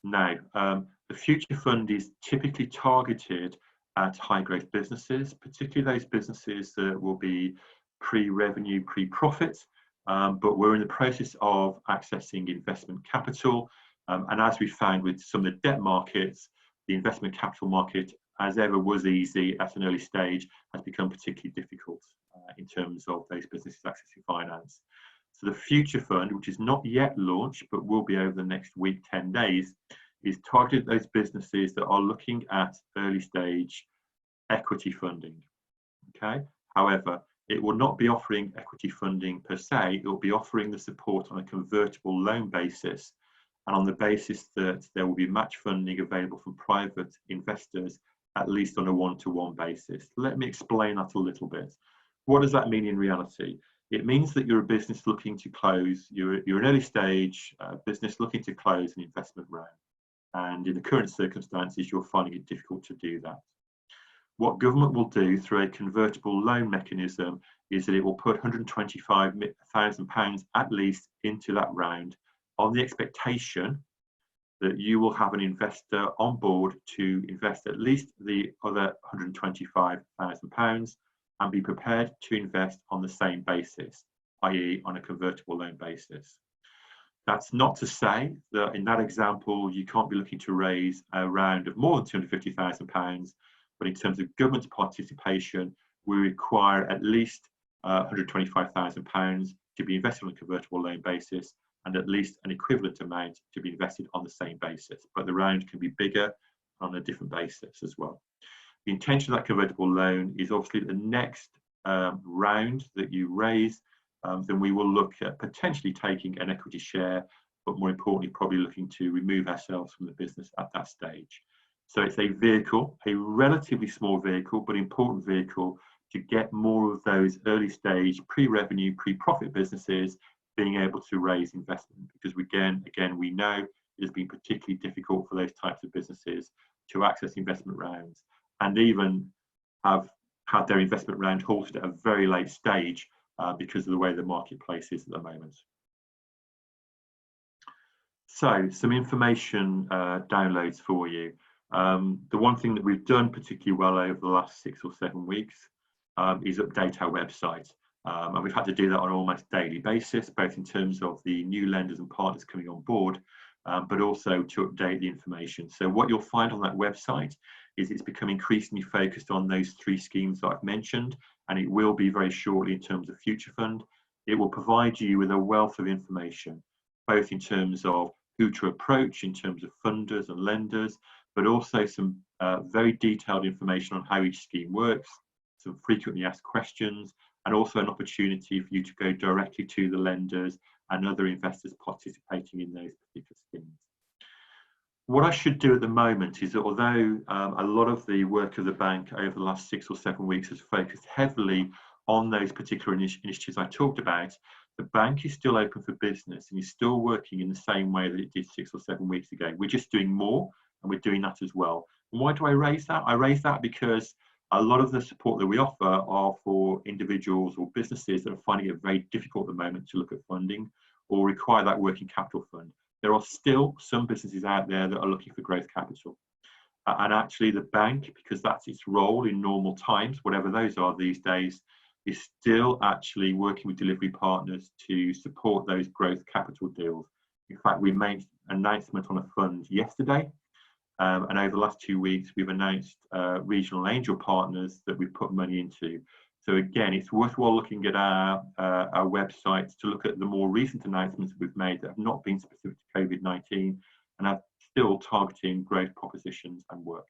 Now, the Future Fund is typically targeted at high growth businesses, particularly those businesses that will be pre-revenue, pre-profit, but we're in the process of accessing investment capital. And as we found with some of the debt markets, the investment capital market, as ever was easy at an early stage, has become particularly difficult in terms of those businesses accessing finance. So the Future Fund, which is not yet launched, but will be over the next week, 10 days, is targeted at those businesses that are looking at early stage equity funding. Okay. However, it will not be offering equity funding per se, it will be offering the support on a convertible loan basis, and on the basis that there will be match funding available from private investors, at least on a one-to-one basis. Let me explain that a little bit. What does that mean in reality? It means that you're a business looking to close, you're an early stage business looking to close an investment round. And in the current circumstances, you're finding it difficult to do that. What government will do through a convertible loan mechanism is that it will put £125,000 at least into that round, on the expectation that you will have an investor on board to invest at least the other £125,000 and be prepared to invest on the same basis, i.e. on a convertible loan basis. That's not to say that in that example, you can't be looking to raise a round of more than £250,000, but in terms of government participation, we require at least £125,000 to be invested on a convertible loan basis, and at least an equivalent amount to be invested on the same basis. But the round can be bigger on a different basis as well. The intention of that convertible loan is obviously the next round that you raise, then we will look at potentially taking an equity share, but more importantly, probably looking to remove ourselves from the business at that stage. So it's a vehicle, a relatively small vehicle, but important vehicle to get more of those early stage pre-revenue, pre-profit businesses being able to raise investment, because again, we know it has been particularly difficult for those types of businesses to access investment rounds, and even have had their investment round halted at a very late stage because of the way the marketplace is at the moment. So some information downloads for you. The one thing that we've done particularly well over the last 6 or 7 weeks is update our website. And we've had to do that on an almost daily basis, both in terms of the new lenders and partners coming on board, but also to update the information. So what you'll find on that website is it's become increasingly focused on those 3 schemes that I've mentioned, and it will be very shortly in terms of Future Fund. It will provide you with a wealth of information, both in terms of who to approach in terms of funders and lenders, but also some very detailed information on how each scheme works, some frequently asked questions, and also an opportunity for you to go directly to the lenders and other investors participating in those particular schemes. What I should do at the moment is that although a lot of the work of the bank over the last 6 or 7 weeks has focused heavily on those particular initiatives I talked about, the bank is still open for business and is still working in the same way that it did 6 or 7 weeks ago. We're just doing more, and we're doing that as well. And why do I raise that? I raise that because a lot of the support that we offer are for individuals or businesses that are finding it very difficult at the moment to look at funding or require that working capital fund. There are still some businesses out there that are looking for growth capital. And actually the bank, because that's its role in normal times, whatever those are these days, is still actually working with delivery partners to support those growth capital deals. In fact, we made an announcement on a fund yesterday. And over the last 2 weeks, we've announced regional angel partners that we've put money into. So again, it's worthwhile looking at our websites to look at the more recent announcements we've made that have not been specific to COVID-19 and are still targeting growth propositions and work.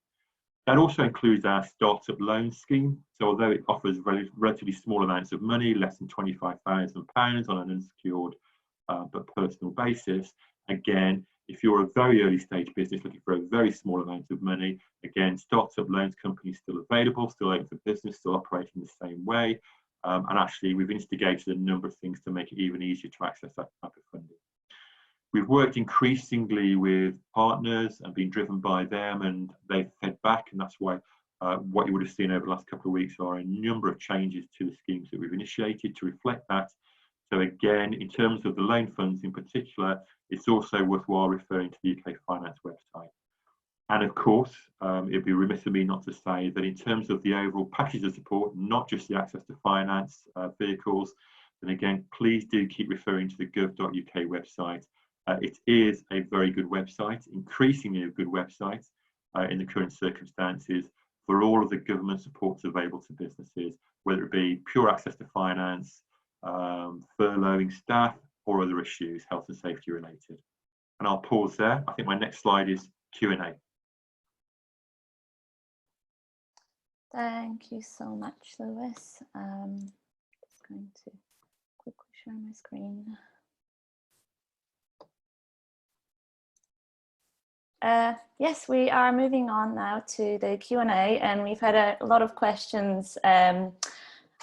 That also includes our startup loan scheme. So although it offers relatively small amounts of money, less than £25,000 on an unsecured but personal basis, again, if you're a very early stage business looking for a very small amount of money, again, startup loans companies still available, still open for business, still operating the same way. And actually, we've instigated a number of things to make it even easier to access that type of funding. We've worked increasingly with partners and been driven by them, and they've fed back, and that's why what you would have seen over the last couple of weeks are a number of changes to the schemes that we've initiated to reflect that. So again, in terms of the loan funds in particular, it's also worthwhile referring to the UK Finance website. And of course, it'd be remiss of me not to say that in terms of the overall package of support, not just the access to finance vehicles, then again, please do keep referring to the gov.uk website. It is a very good website, increasingly a good website in the current circumstances for all of the government supports available to businesses, whether it be pure access to finance, furloughing staff, or other issues, health and safety related. And I'll pause there. I think my next slide is Q&A. Thank you so much, Lewis. Just going to quickly share my screen. Yes, we are moving on now to the Q&A, and we've had a lot of questions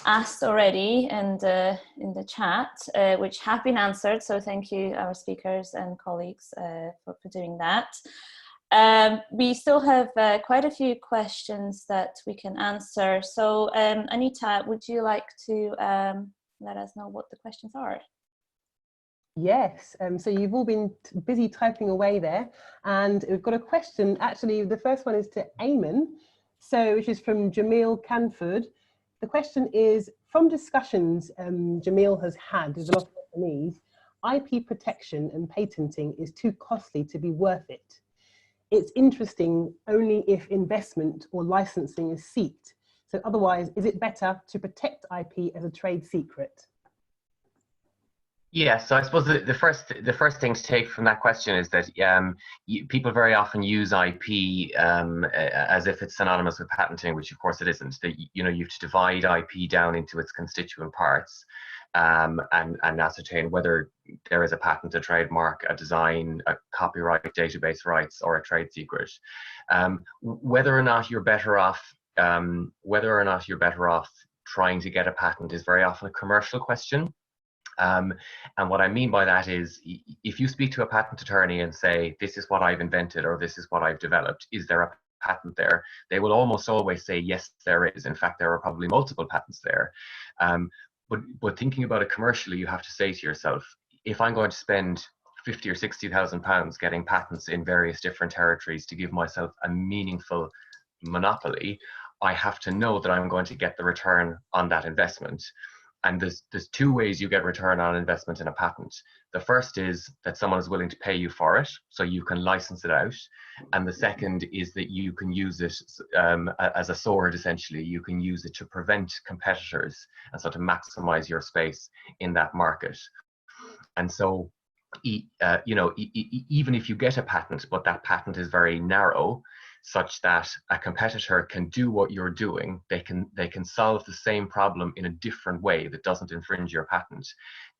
asked already in the chat, which have been answered. So thank you, our speakers and colleagues, for doing that. We still have quite a few questions that we can answer. So Anita, would you like to let us know what the questions are? Yes, so you've all been busy typing away there, and we've got a question. Actually, the first one is to Eamon, which is from Jamil Canford. The question is, from discussions Jamil has had with a lot of companies, IP protection and patenting is too costly to be worth it. It's interesting only if investment or licensing is sought. So otherwise, is it better to protect IP as a trade secret? Yeah, so I suppose the first thing to take from that question is that people very often use IP as if it's synonymous with patenting, which of course it isn't. That you have to divide IP down into its constituent parts and ascertain whether there is a patent, a trademark, a design, a copyright, database rights, or a trade secret. Whether or not you're better off trying to get a patent is very often a commercial question. And what I mean by that is, if you speak to a patent attorney and say, this is what I've invented or this is what I've developed, is there a patent there? They will almost always say, yes, there is. In fact, there are probably multiple patents there. But thinking about it commercially, you have to say to yourself, if I'm going to spend 50 or 60,000 pounds getting patents in various different territories to give myself a meaningful monopoly, I have to know that I'm going to get the return on that investment. And there's two ways you get return on investment in a patent. The first is that someone is willing to pay you for it, so you can license it out. And the second is that you can use it as a sword, essentially. You can use it to prevent competitors and so to maximize your space in that market. And so even if you get a patent, but that patent is very narrow, such that a competitor can do what you're doing, they can solve the same problem in a different way that doesn't infringe your patent,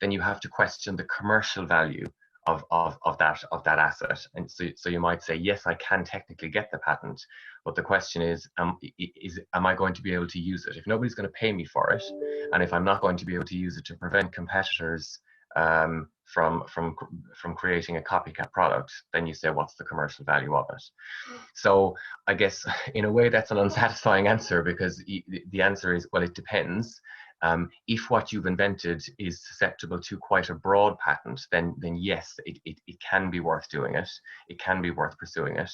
then you have to question the commercial value of that asset. And so you might say, yes, I can technically get the patent, but the question is, am I going to be able to use it? If nobody's going to pay me for it, and if I'm not going to be able to use it to prevent competitors from creating a copycat product, then you say, what's the commercial value of it? So I guess in a way that's an unsatisfying answer, because the answer is, well, it depends. If what you've invented is susceptible to quite a broad patent, then yes, it can be worth doing it. It can be worth pursuing it.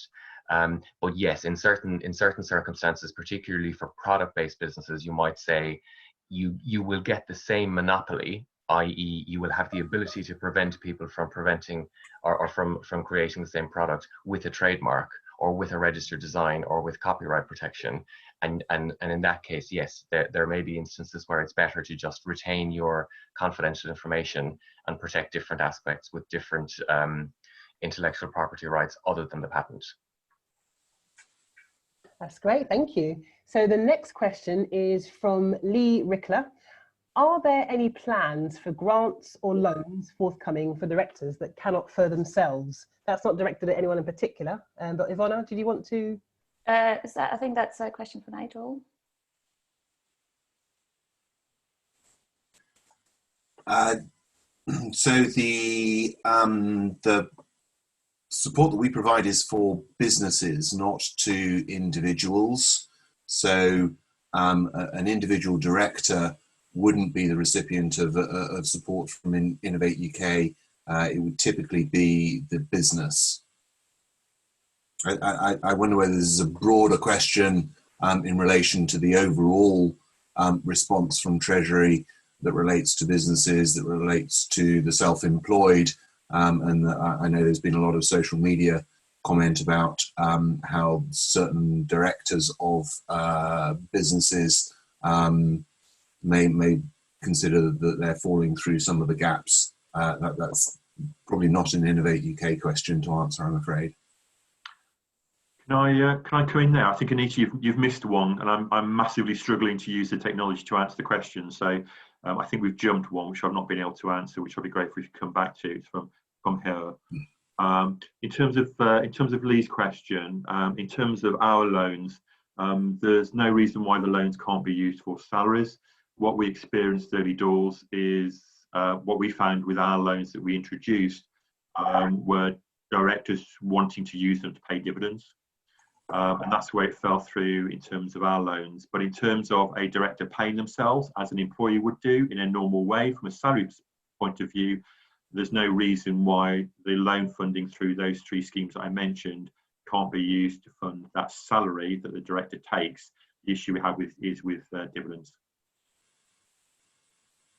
But yes, in certain circumstances, particularly for product-based businesses, you might say you will get the same monopoly, i.e. you will have the ability to prevent people from preventing or from creating the same product with a trademark or with a registered design or with copyright protection. And in that case, yes, there may be instances where it's better to just retain your confidential information and protect different aspects with different intellectual property rights other than the patent. That's great, thank you. So the next question is from Lee Rickler. Are there any plans for grants or loans forthcoming for directors that cannot further themselves? That's not directed at anyone in particular, but Ivona, did you want to? I think that's a question for Nigel. So the support that we provide is for businesses, not to individuals. So an individual director wouldn't be the recipient of support from Innovate UK. It would typically be the business. I wonder whether this is a broader question in relation to the overall response from Treasury that relates to businesses, that relates to the self-employed. And I know there's been a lot of social media comment about how certain directors of businesses may consider that they're falling through some of the gaps. That's probably not an Innovate UK question to answer, I'm afraid. Can I come in there? I think, Anita, you've missed one, and I'm massively struggling to use the technology to answer the question. So I think we've jumped one, which I've not been able to answer, which I'll be grateful if you come back to. It's from her. In terms of Lee's question, in terms of our loans, there's no reason why the loans can't be used for salaries. What we experienced early doors is what we found with our loans that we introduced were directors wanting to use them to pay dividends. And that's where it fell through in terms of our loans. But in terms of a director paying themselves, as an employee would do in a normal way from a salary point of view, there's no reason why the loan funding through those three schemes that I mentioned can't be used to fund that salary that the director takes. The issue we have is with dividends.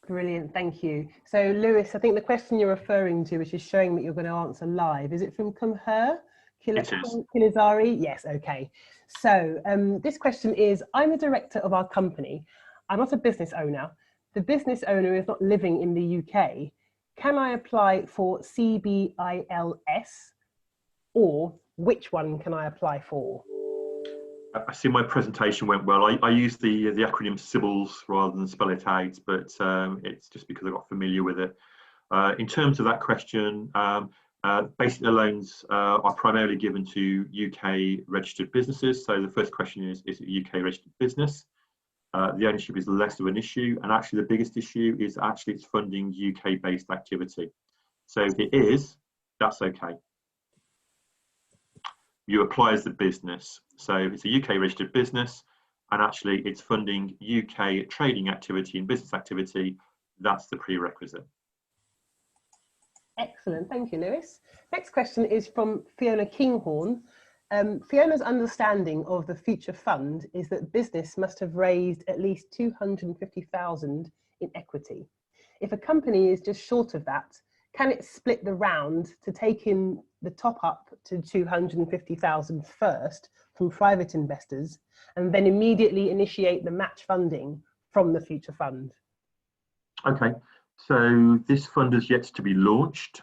Brilliant, thank you. So Lewis, I think the question you're referring to, which is showing that you're going to answer live, is it from Kumher? Kilizari? Yes, okay. So this question is, I'm a director of our company. I'm not a business owner. The business owner is not living in the UK. Can I apply for CBILS, or which one can I apply for? I see my presentation went well. I use the acronym CBILS rather than spell it out, but it's just because I got familiar with it. In terms of that question, basically the loans are primarily given to UK registered businesses. So the first question is it a UK registered business? The ownership is less of an issue, and actually the biggest issue is actually it's funding UK based activity. So if it is, that's okay. You apply as the business. So if it's a UK registered business and actually it's funding UK trading activity and business activity, that's the prerequisite. Excellent, thank you, Lewis. Next question is from Fiona Kinghorn. Fiona's understanding of the future fund is that business must have raised at least 250,000 in equity. If a company is just short of that, can it split the round to take in the top up to 250,000 first from private investors and then immediately initiate the match funding from the future fund? Okay, So this fund is yet to be launched.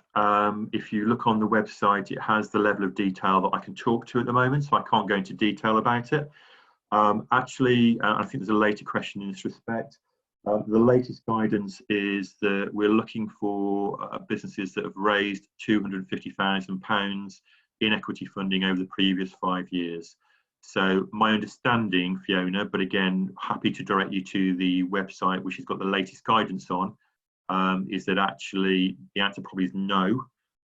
If you look on the website, it has the level of detail that I can talk to at the moment, so I can't go into detail about it. Actually, I think there's a later question in this respect. The latest guidance is that we're looking for businesses that have raised £250,000 in equity funding over the previous 5 years. So my understanding, Fiona, but again, happy to direct you to the website, which has got the latest guidance on, is that actually the answer probably is no,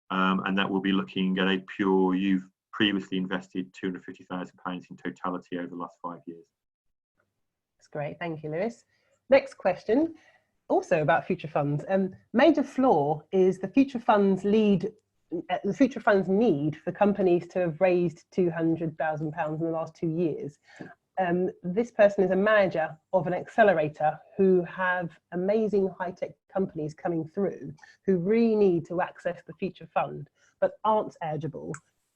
and that we'll be looking at a pure, you've previously invested £250,000 in totality over the last 5 years. That's great, thank you, Lewis. Next question, also about future funds. Major flaw is the future funds need for companies to have raised £200,000 in the last 2 years. This person is a manager of an accelerator who have amazing high-tech companies coming through who really need to access the future fund but aren't eligible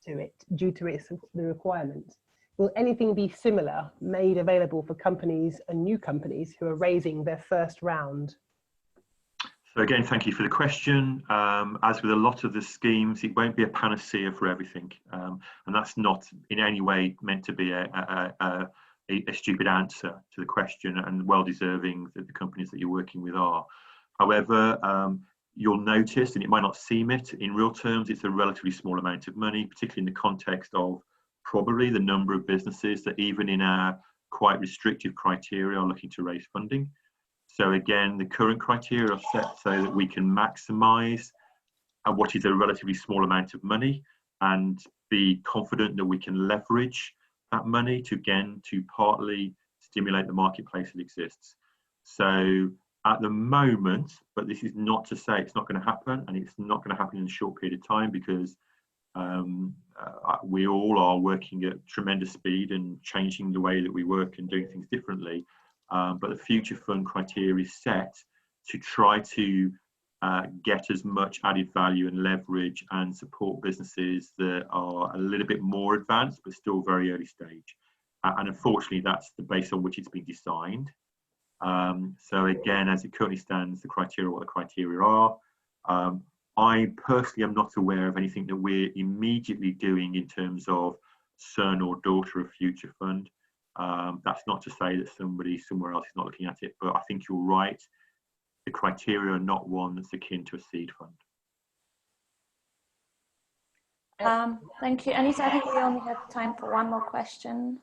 to it due to the requirements. Will anything be similar made available for companies and new companies who are raising their first round? So again, thank you for the question. As with a lot of the schemes, it won't be a panacea for everything, and that's not in any way meant to be a stupid answer to the question, and well deserving that the companies that you're working with are. However, you'll notice, and it might not seem it, in real terms, it's a relatively small amount of money, particularly in the context of probably the number of businesses that even in our quite restrictive criteria are looking to raise funding. So again, the current criteria are set so that we can maximise what is a relatively small amount of money and be confident that we can leverage that money to, again, to partly stimulate the marketplace that exists. So at the moment, but this is not to say it's not going to happen, and it's not going to happen in a short period of time, because we all are working at tremendous speed and changing the way that we work and doing things differently. But the future fund criteria is set to try to get as much added value and leverage and support businesses that are a little bit more advanced but still very early stage. And unfortunately, that's the base on which it's been designed. So again, as it currently stands, the criteria, what the criteria are. I personally am not aware of anything that we're immediately doing in terms of son or daughter of future fund. That's not to say that somebody somewhere else is not looking at it, but I think you're right. The criteria are not one that's akin to a seed fund. Thank you. Anita, I think we only have time for one more question.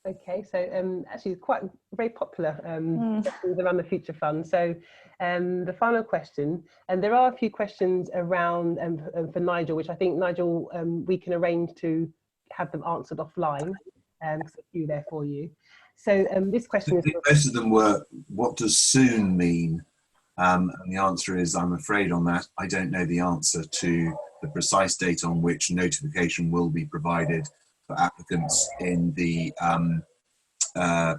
Okay, so actually it's quite very popular questions around the future fund. So the final question, and there are a few questions around for Nigel, which I think, Nigel, we can arrange to have them answered offline, because a few there for you. So this question is... Most of them were, what does soon mean? And the answer is, I'm afraid on that, I don't know the answer to the precise date on which notification will be provided for applicants in the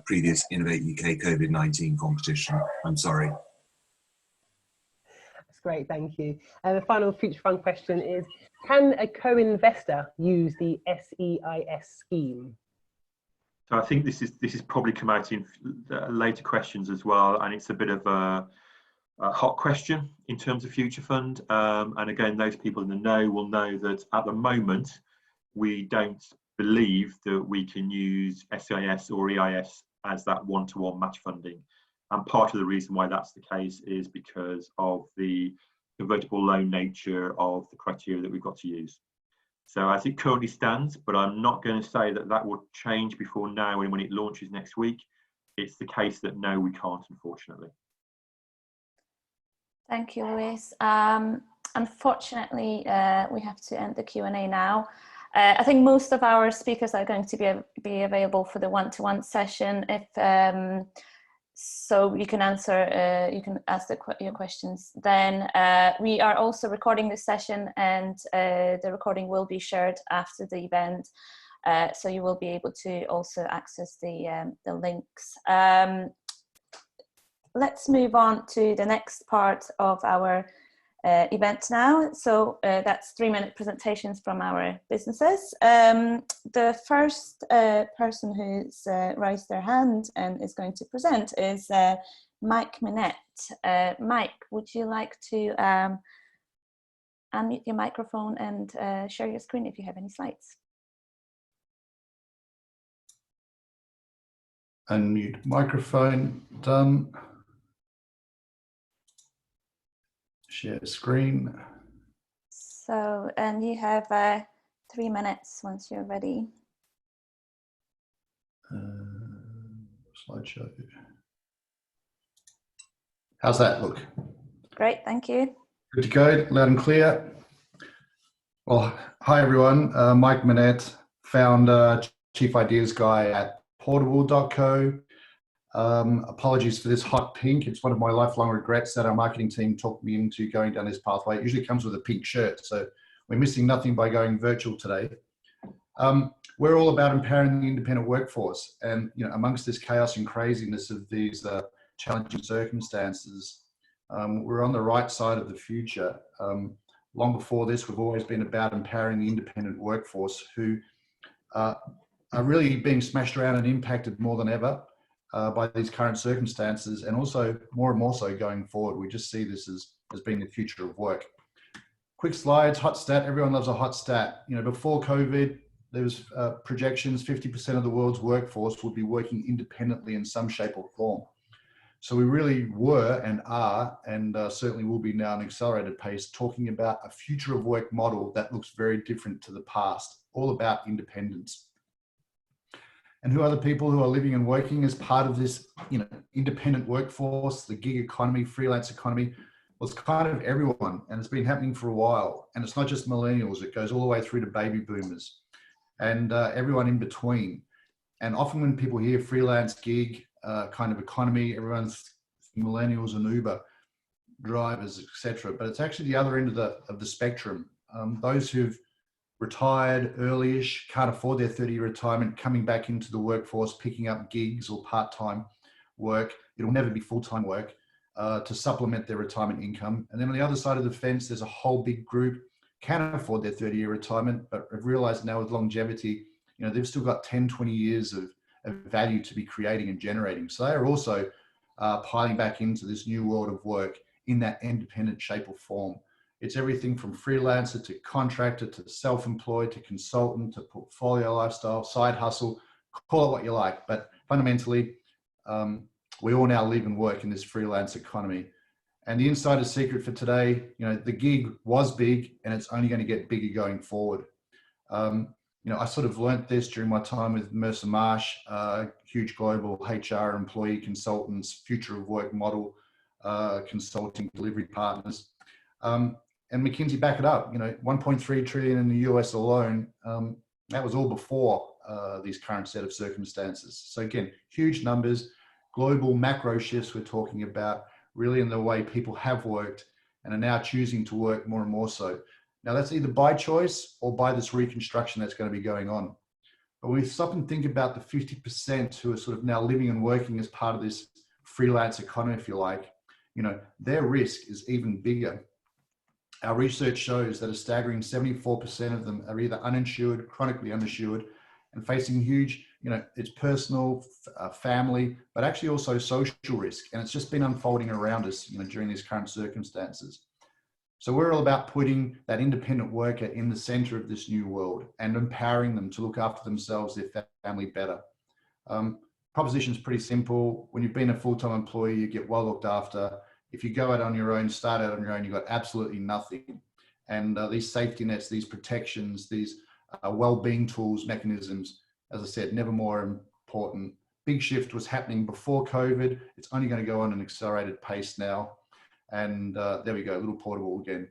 previous Innovate UK COVID-19 competition. I'm sorry. That's great, thank you. And the final future fund question is, can a co-investor use the SEIS scheme? So I think this is probably come out in later questions as well, and it's a bit of a hot question in terms of future fund. And again, those people in the know will know that at the moment, we don't believe that we can use SEIS or EIS as that one-to-one match funding. And part of the reason why that's the case is because of the convertible loan nature of the criteria that we've got to use. So as it currently stands, but I'm not going to say that that will change before now and when it launches next week. It's the case that no, we can't, unfortunately. Thank you, Lewis. Unfortunately, we have to end the Q&A now. I think most of our speakers are going to be available for the one-to-one session. If so, you can answer, you can ask your questions then. We are also recording this session, and the recording will be shared after the event, so you will be able to also access the links. Let's move on to the next part of our event now. So that's 3-minute presentations from our businesses. The first person who's raised their hand and is going to present is Mike Minette. Mike, would you like to unmute your microphone and share your screen if you have any slides? Unmute microphone, done. Share screen. So, and you have 3 minutes once you're ready. Slideshow. How's that look? Great, thank you. Good to go, loud and clear. Well, hi everyone, Mike Minette, founder, chief ideas guy at portable.co. Apologies for this hot pink. It's one of my lifelong regrets that our marketing team talked me into going down this pathway. It usually comes with a pink shirt, so we're missing nothing by going virtual today. We're all about empowering the independent workforce, and amongst this chaos and craziness of these challenging circumstances, we're on the right side of the future. Long before this, we've always been about empowering the independent workforce who are really being smashed around and impacted more than ever by these current circumstances, and also more and more so going forward. We just see this as being the future of work. Quick slides, hot stat. Everyone loves a hot stat. Before COVID, there was projections 50% of the world's workforce would be working independently in some shape or form. So we really were and are, and certainly will be now, an accelerated pace, talking about a future of work model that looks very different to the past, all about independence. And who are the people who are living and working as part of this, independent workforce, the gig economy, freelance economy? Well, it's kind of everyone, and it's been happening for a while. And it's not just millennials; it goes all the way through to baby boomers, and everyone in between. And often when people hear freelance gig kind of economy, everyone's millennials and Uber drivers, etc. But it's actually the other end of the spectrum. Those who've retired early-ish, can't afford their 30-year retirement, coming back into the workforce, picking up gigs or part-time work. It'll never be full-time work to supplement their retirement income. And then on the other side of the fence, there's a whole big group can afford their 30-year retirement, but have realized now with longevity, they've still got 10, 20 years of value to be creating and generating. So they're also piling back into this new world of work in that independent shape or form. It's everything from freelancer to contractor to self-employed to consultant to portfolio lifestyle, side hustle, call it what you like. But fundamentally, we all now live and work in this freelance economy. And the insider secret for today, the gig was big and it's only going to get bigger going forward. I sort of learnt this during my time with Mercer Marsh, huge global HR employee consultants, future of work model, consulting delivery partners. And McKinsey back it up, 1.3 trillion in the US alone. That was all before these current set of circumstances. So again, huge numbers, global macro shifts we're talking about, really in the way people have worked and are now choosing to work more and more so. Now that's either by choice or by this reconstruction that's going to be going on. But when we stop and think about the 50% who are sort of now living and working as part of this freelance economy, if you like, their risk is even bigger. Our research shows that a staggering 74% of them are either uninsured, chronically uninsured, and facing huge, it's personal, family, but actually also social risk. And it's just been unfolding around us, during these current circumstances. So we're all about putting that independent worker in the center of this new world and empowering them to look after themselves, their family better. Proposition is pretty simple. When you've been a full-time employee, you get well looked after. If you go out on your own, start out on your own, you've got absolutely nothing. And these safety nets, these protections, these well-being tools, mechanisms, as I said, never more important. Big shift was happening before COVID. It's only going to go on an accelerated pace now. And there we go, a little portable again.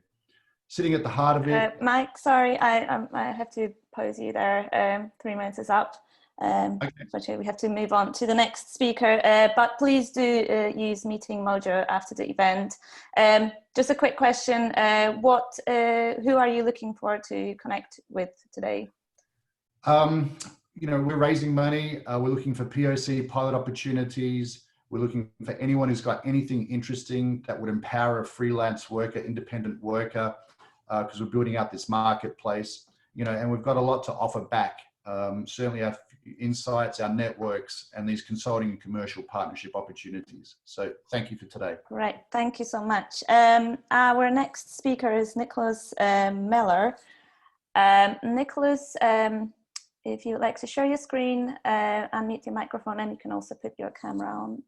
Sitting at the heart of it. Mike, sorry, I have to pause you there. 3 minutes is up. Okay. We have to move on to the next speaker, but please do use Meeting Mojo after the event. Just a quick question, who are you looking for to connect with today? We're raising money. We're looking for POC, pilot opportunities. We're looking for anyone who's got anything interesting that would empower a freelance worker, independent worker, because we're building out this marketplace, and we've got a lot to offer back. certainly our insights, our networks, and these consulting and commercial partnership opportunities. So thank you for today. Great, thank you so much. Our next speaker is Nicholas Miller. Nicholas, if you'd like to share your screen, unmute your microphone, and you can also put your camera on.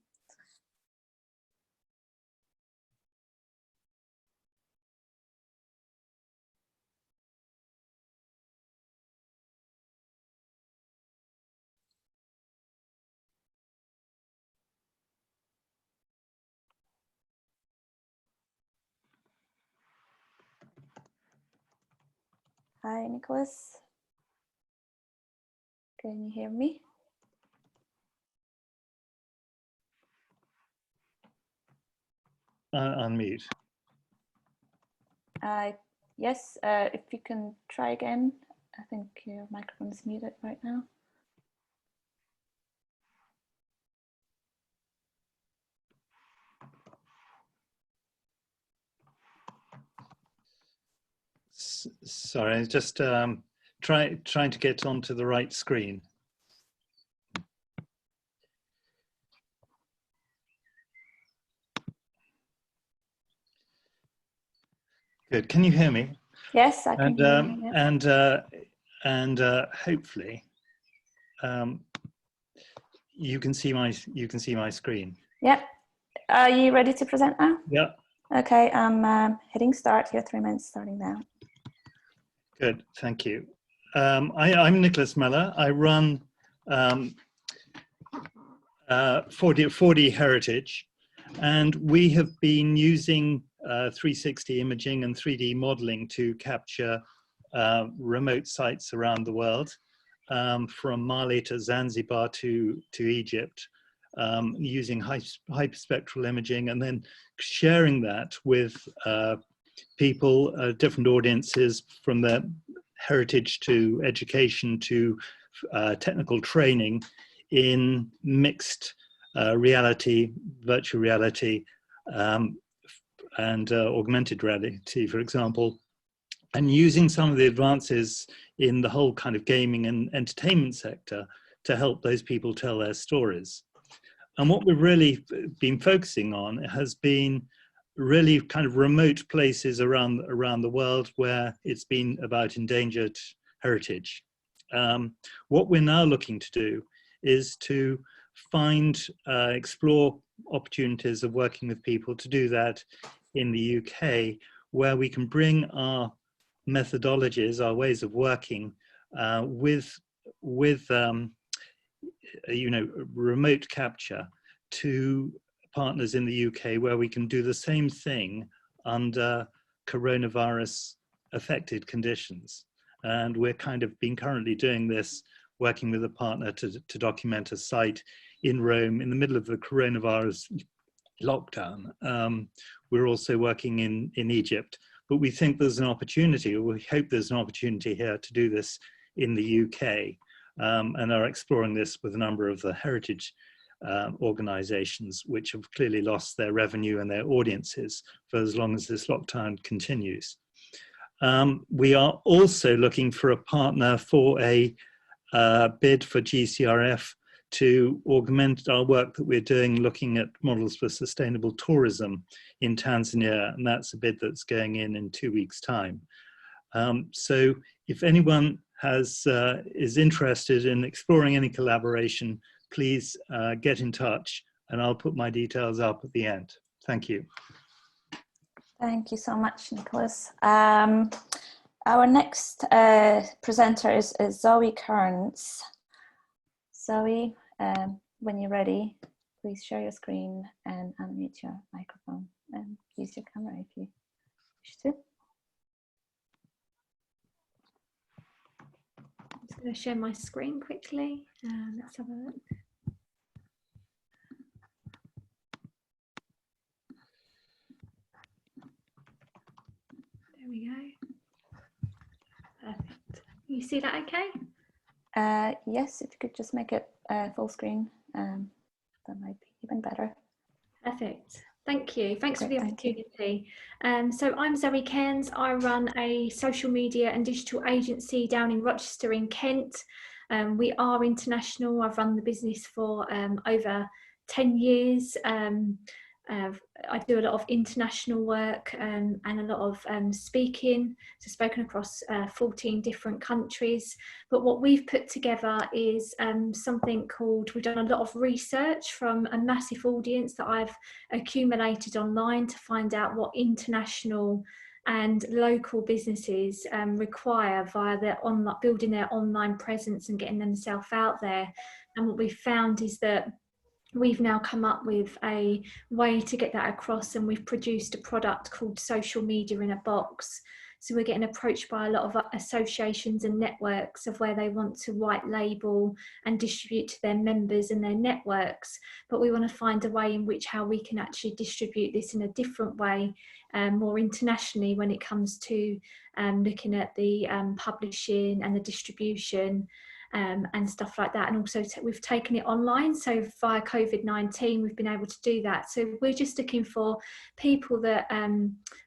Hi, Nicholas. Can you hear me? Unmute. Yes, if you can try again. I think your microphone is muted right now. Sorry, just trying to get onto the right screen. Good. Can you hear me? Yes, I can hear you. Yeah. And hopefully you can see my screen. Yep. Are you ready to present now? Yeah. Okay. I'm hitting start. Your 3 minutes starting now. Good. Thank you. I'm Nicholas Miller. I run 4D Heritage, and we have been using 360 imaging and 3D modeling to capture remote sites around the world, from Mali to Zanzibar to Egypt, using hyperspectral imaging, and then sharing that with people, different audiences, from their heritage to education to technical training in mixed reality, virtual reality, and augmented reality, for example, and using some of the advances in the whole kind of gaming and entertainment sector to help those people tell their stories. And what we've really been focusing on has been really kind of remote places around the world where it's been about endangered heritage. What we're now looking to do is to explore opportunities of working with people to do that in the UK, where we can bring our methodologies, our ways of working with remote capture to partners in the UK, where we can do the same thing under coronavirus affected conditions. And we're kind of been currently doing this, working with a partner to document a site in Rome in the middle of the coronavirus lockdown. We're also working in Egypt, but we think there's an opportunity, or we hope there's an opportunity here to do this in the UK, and are exploring this with a number of the heritage organizations, which have clearly lost their revenue and their audiences for as long as this lockdown continues. We are also looking for a partner for a bid for GCRF to augment our work that we're doing, looking at models for sustainable tourism in Tanzania, and that's a bid that's going in 2 weeks' time. So if anyone is interested in exploring any collaboration, please get in touch, and I'll put my details up at the end. Thank you. Thank you so much, Nicholas. Our next presenter is Zoe Kearns. Zoe, when you're ready, please share your screen and unmute your microphone and use your camera if you wish to. I'm just going to share my screen quickly. Let's have a look. There we go. Perfect. You see that okay? Yes, if you could just make it full screen, that might be even better. Perfect. Thank you. Thanks Great, for the opportunity. So I'm Zoe Kearns. I run a social media and digital agency down in Rochester in Kent. We are international. I've run the business for over 10 years. I do a lot of international work and a lot of speaking, so spoken across 14 different countries. But what we've put together is something called, we've done a lot of research from a massive audience that I've accumulated online to find out what international and local businesses require via their online, building their online presence and getting themselves out there. And what we've found is that we've now come up with a way to get that across, and we've produced a product called Social Media in a Box. So we're getting approached by a lot of associations and networks of where they want to white label and distribute to their members and their networks. But we want to find a way in which how we can actually distribute this in a different way, more internationally, when it comes to looking at the publishing and the distribution and stuff like that. And also we've taken it online, so via COVID-19 we've been able to do that. So we're just looking for people that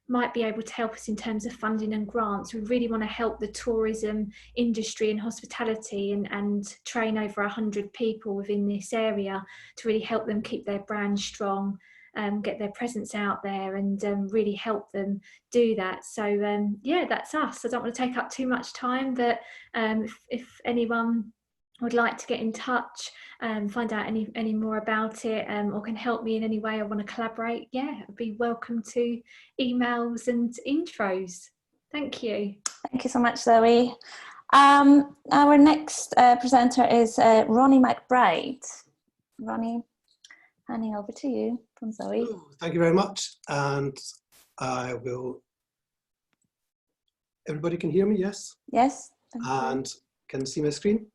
might be able to help us in terms of funding and grants. We really want to help the tourism industry and hospitality and train over 100 people within this area to really help them keep their brand strong, get their presence out there, and really help them do that. So yeah, that's us. I don't want to take up too much time, but if anyone would like to get in touch and find out any more about it, or can help me in any way, I want to collaborate, yeah, I'd be welcome to emails and intros. Thank you. Thank you so much, Zoe. Our next presenter is Ronnie McBride. Ronnie, handing over to you from Zoe. Oh, thank you very much. And I will, everybody can hear me, yes? Yes. And can you see my screen?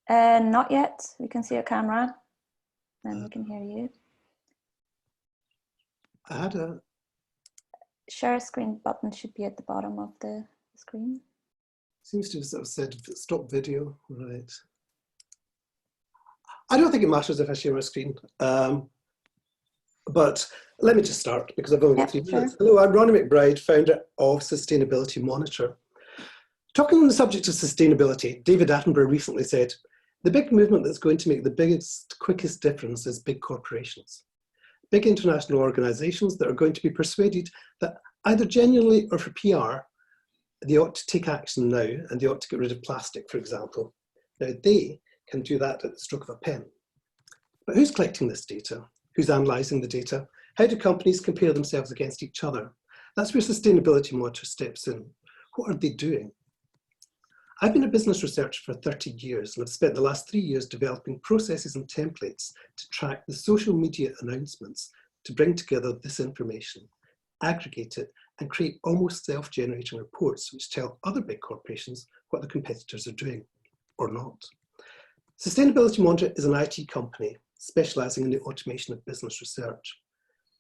Not yet. We can see your camera and we can hear you. I had a... Share screen button should be at the bottom of the screen. Seems to have sort of said stop video, right. I don't think it matters if I share my screen. But let me just start because I've only got 3 minutes. Hello, I'm Ronnie McBride, founder of Sustainability Monitor. Talking on the subject of sustainability, David Attenborough recently said, the big movement that's going to make the biggest, quickest difference is big corporations. Big international organizations that are going to be persuaded that either genuinely or for PR, they ought to take action now and they ought to get rid of plastic, for example. Now they can do that at the stroke of a pen. But who's collecting this data? Who's analysing the data? How do companies compare themselves against each other? That's where Sustainability Monitor steps in. What are they doing? I've been a business researcher for 30 years and I've spent the last 3 years developing processes and templates to track the social media announcements to bring together this information, aggregate it, and create almost self-generating reports which tell other big corporations what the competitors are doing or not. Sustainability Monitor is an IT company specialising in the automation of business research.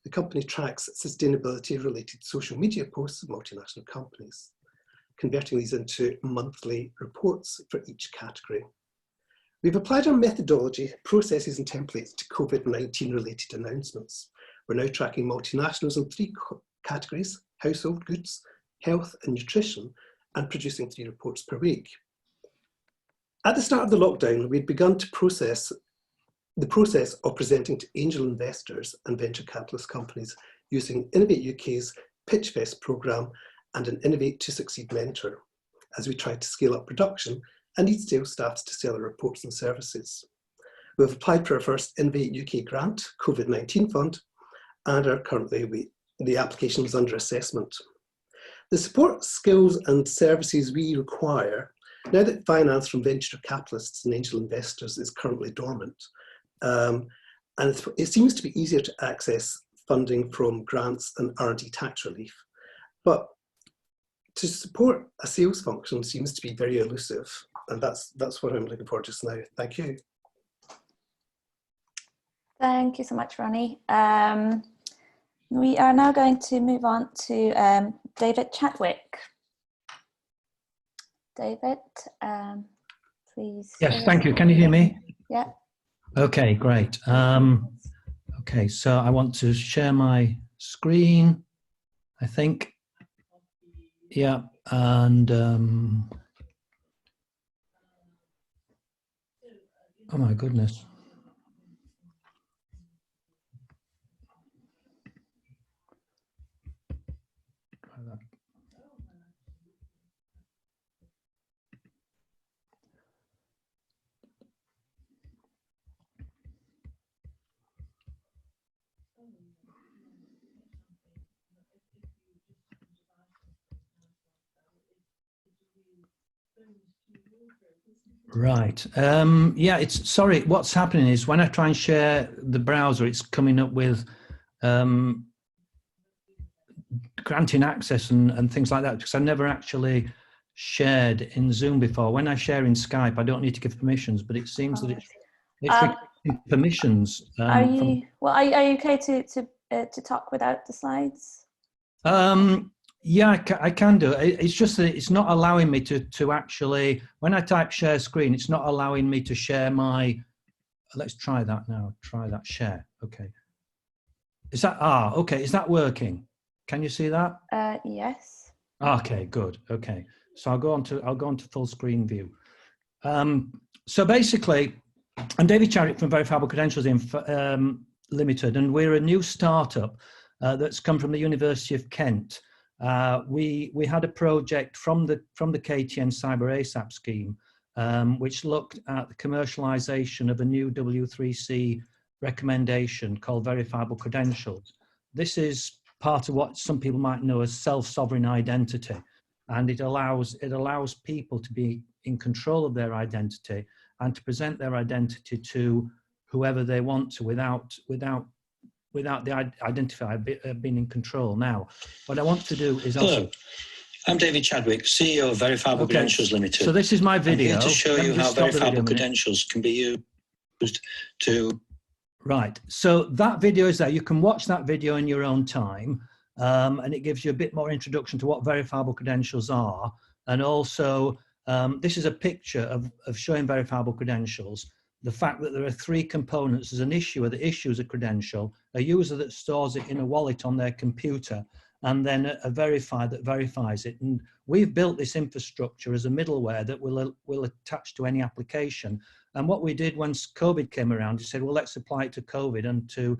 The company tracks sustainability-related social media posts of multinational companies, converting these into monthly reports for each category. We've applied our methodology, processes and templates to COVID-19 related announcements. We're now tracking multinationals in 3 categories: household goods, health and nutrition, and producing 3 reports per week. At the start of the lockdown, we'd begun to the process of presenting to angel investors and venture capitalist companies using Innovate UK's PitchFest programme and an Innovate to Succeed mentor, as we tried to scale up production and need sales staffs to sell our reports and services. We've applied for our first Innovate UK grant, COVID-19 fund, and are currently, the application is under assessment. The support, skills and services we require, now that finance from venture capitalists and angel investors is currently dormant, and it seems to be easier to access funding from grants and R&D tax relief. But to support a sales function seems to be very elusive, and that's what I'm looking for just now. Thank you. Thank you so much, Ronnie. We are now going to move on to David Chadwick. David, please. Yes, thank you. Can you hear me? Yeah. Okay, great. Okay, so I want to share my screen, I think. Yeah, and Oh my goodness. Right. Yeah, it's sorry. What's happening is when I try and share the browser, it's coming up with granting access and things like that, because I've never actually shared in Zoom before. When I share in Skype, I don't need to give permissions, but it seems that it's requesting permissions. Are you okay to talk without the slides? Yeah, I can do it. It's just that it's not allowing me to actually, when I type share screen, it's not allowing me to share my, let's try that now, try that share. Okay. Is that, okay, is that working? Can you see that? Yes. Okay, good. Okay. So I'll go on to full screen view. So basically, I'm David Chadwick from Verifiable Credentials Limited, and we're a new startup that's come from the University of Kent. We had a project from the KTN Cyber ASAP scheme, which looked at the commercialization of a new W3C recommendation called verifiable credentials. This is part of what some people might know as self-sovereign identity, and it allows people to be in control of their identity and to present their identity to whoever they want to without the identifier being in control. Now, what I want to do is Hello, I'm David Chadwick, CEO of Verifiable Credentials Limited. So this is my video. I'm here to show you how verifiable credentials can be used to... Right, so that video is there. You can watch that video in your own time, and it gives you a bit more introduction to what verifiable credentials are. And also, this is a picture of showing verifiable credentials. The fact that there are three components: there's an issuer that issues a credential, a user that stores it in a wallet on their computer, and then a verifier that verifies it. And we've built this infrastructure as a middleware that will attach to any application. And what we did once COVID came around, we said, well, let's apply it to COVID and to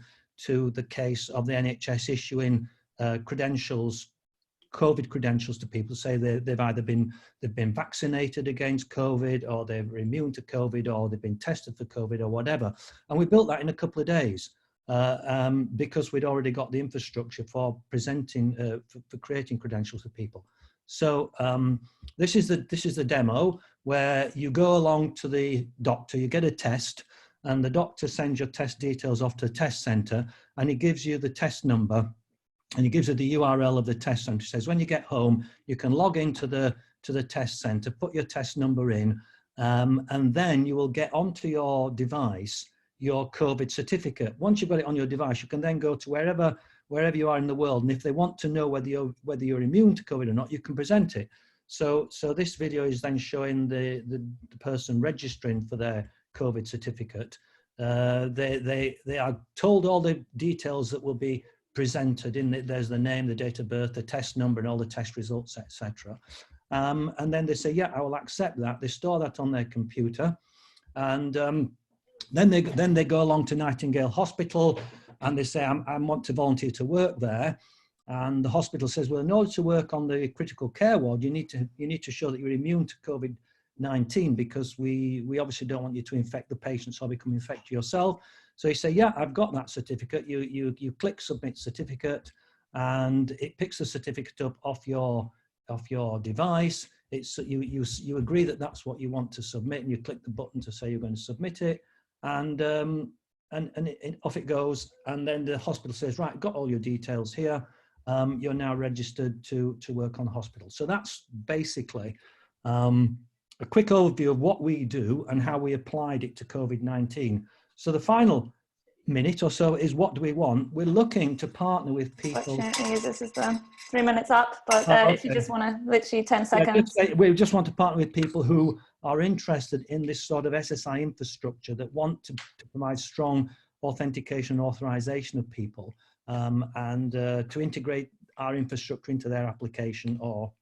the case of the NHS issuing credentials, COVID credentials to people. Say they've either been vaccinated against COVID, or they're immune to COVID, or they've been tested for COVID, or whatever. And we built that in a couple of days because we'd already got the infrastructure for presenting for creating credentials for people. So this is the demo where you go along to the doctor, you get a test, and the doctor sends your test details off to the test center, and he gives you the test number. And he gives you the URL of the test center. He says, when you get home, you can log into the test center, put your test number in, and then you will get onto your device your COVID certificate. Once you've got it on your device, you can then go to wherever you are in the world. And if they want to know whether you're immune to COVID or not, you can present it. So this video is then showing the person registering for their COVID certificate. They are told all the details that will be presented in it. There's the name, the date of birth, the test number, and all the test results, etc. And then they say, yeah, I will accept that. They store that on their computer, and then they go along to Nightingale Hospital, and they say, I want to volunteer to work there. And the hospital says, well, in order to work on the critical care ward, you need to show that you're immune to COVID-19, because we obviously don't want you to infect the patients or become infected yourself. So you say, yeah, I've got that certificate. You click submit certificate, and it picks the certificate up off your device. It's you agree that that's what you want to submit, and you click the button to say you're going to submit it, and off it goes. And then the hospital says, right, got all your details here. You're now registered to work on the hospital. So that's basically a quick overview of what we do and how we applied it to COVID-19. So the final minute or so is, what do we want? We're looking to partner with people. This is the 3 minutes up, but if you just want to, literally 10 seconds. Yeah, we just want to partner with people who are interested in this sort of SSI infrastructure, that want to provide strong authentication and authorization of people, and to integrate our infrastructure into their application, or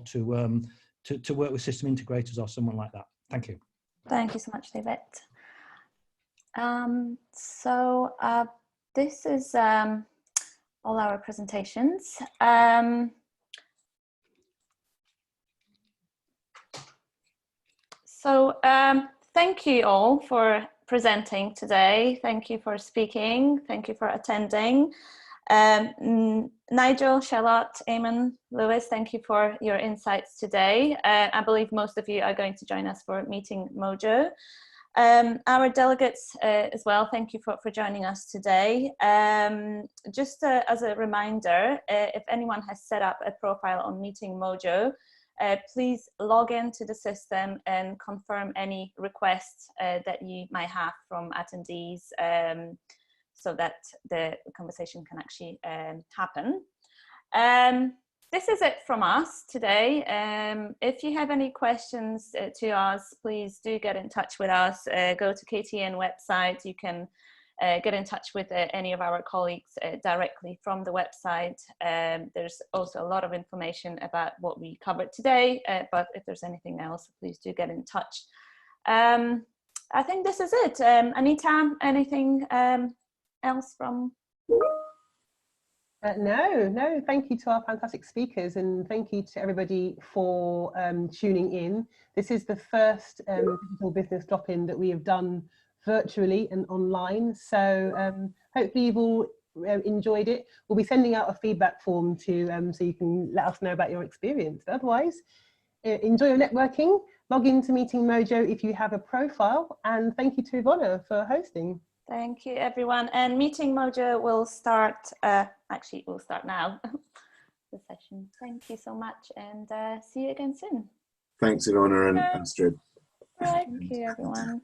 to work with system integrators or someone like that. Thank you. Thank you so much, David. This is all our presentations. Thank you all for presenting today. Thank you for speaking. Thank you for attending. Nigel, Charlotte, Eamon, Lewis, thank you for your insights today. I believe most of you are going to join us for Meeting Mojo. Our delegates as well, thank you for joining us today. Just as a reminder, if anyone has set up a profile on Meeting Mojo, please log into the system and confirm any requests that you might have from attendees, so that the conversation can actually happen. This is it from us today. If you have any questions to us, please do get in touch with us. Go to KTN website. You can get in touch with any of our colleagues directly from the website. There's also a lot of information about what we covered today, but if there's anything else, please do get in touch. I think this is it. Anita, anything else from? No, thank you to our fantastic speakers, and thank you to everybody for tuning in. This is the first digital business drop-in that we have done virtually and online, so hopefully you've all enjoyed it. We'll be sending out a feedback form to so you can let us know about your experience. But otherwise, enjoy your networking, log into Meeting Mojo if you have a profile, and thank you to Ivona for hosting. Thank you, everyone. And Meeting Mojo will start, actually, we'll start now, the session. Thank you so much, and see you again soon. Thanks, Ivona and Astrid. Thank you, everyone.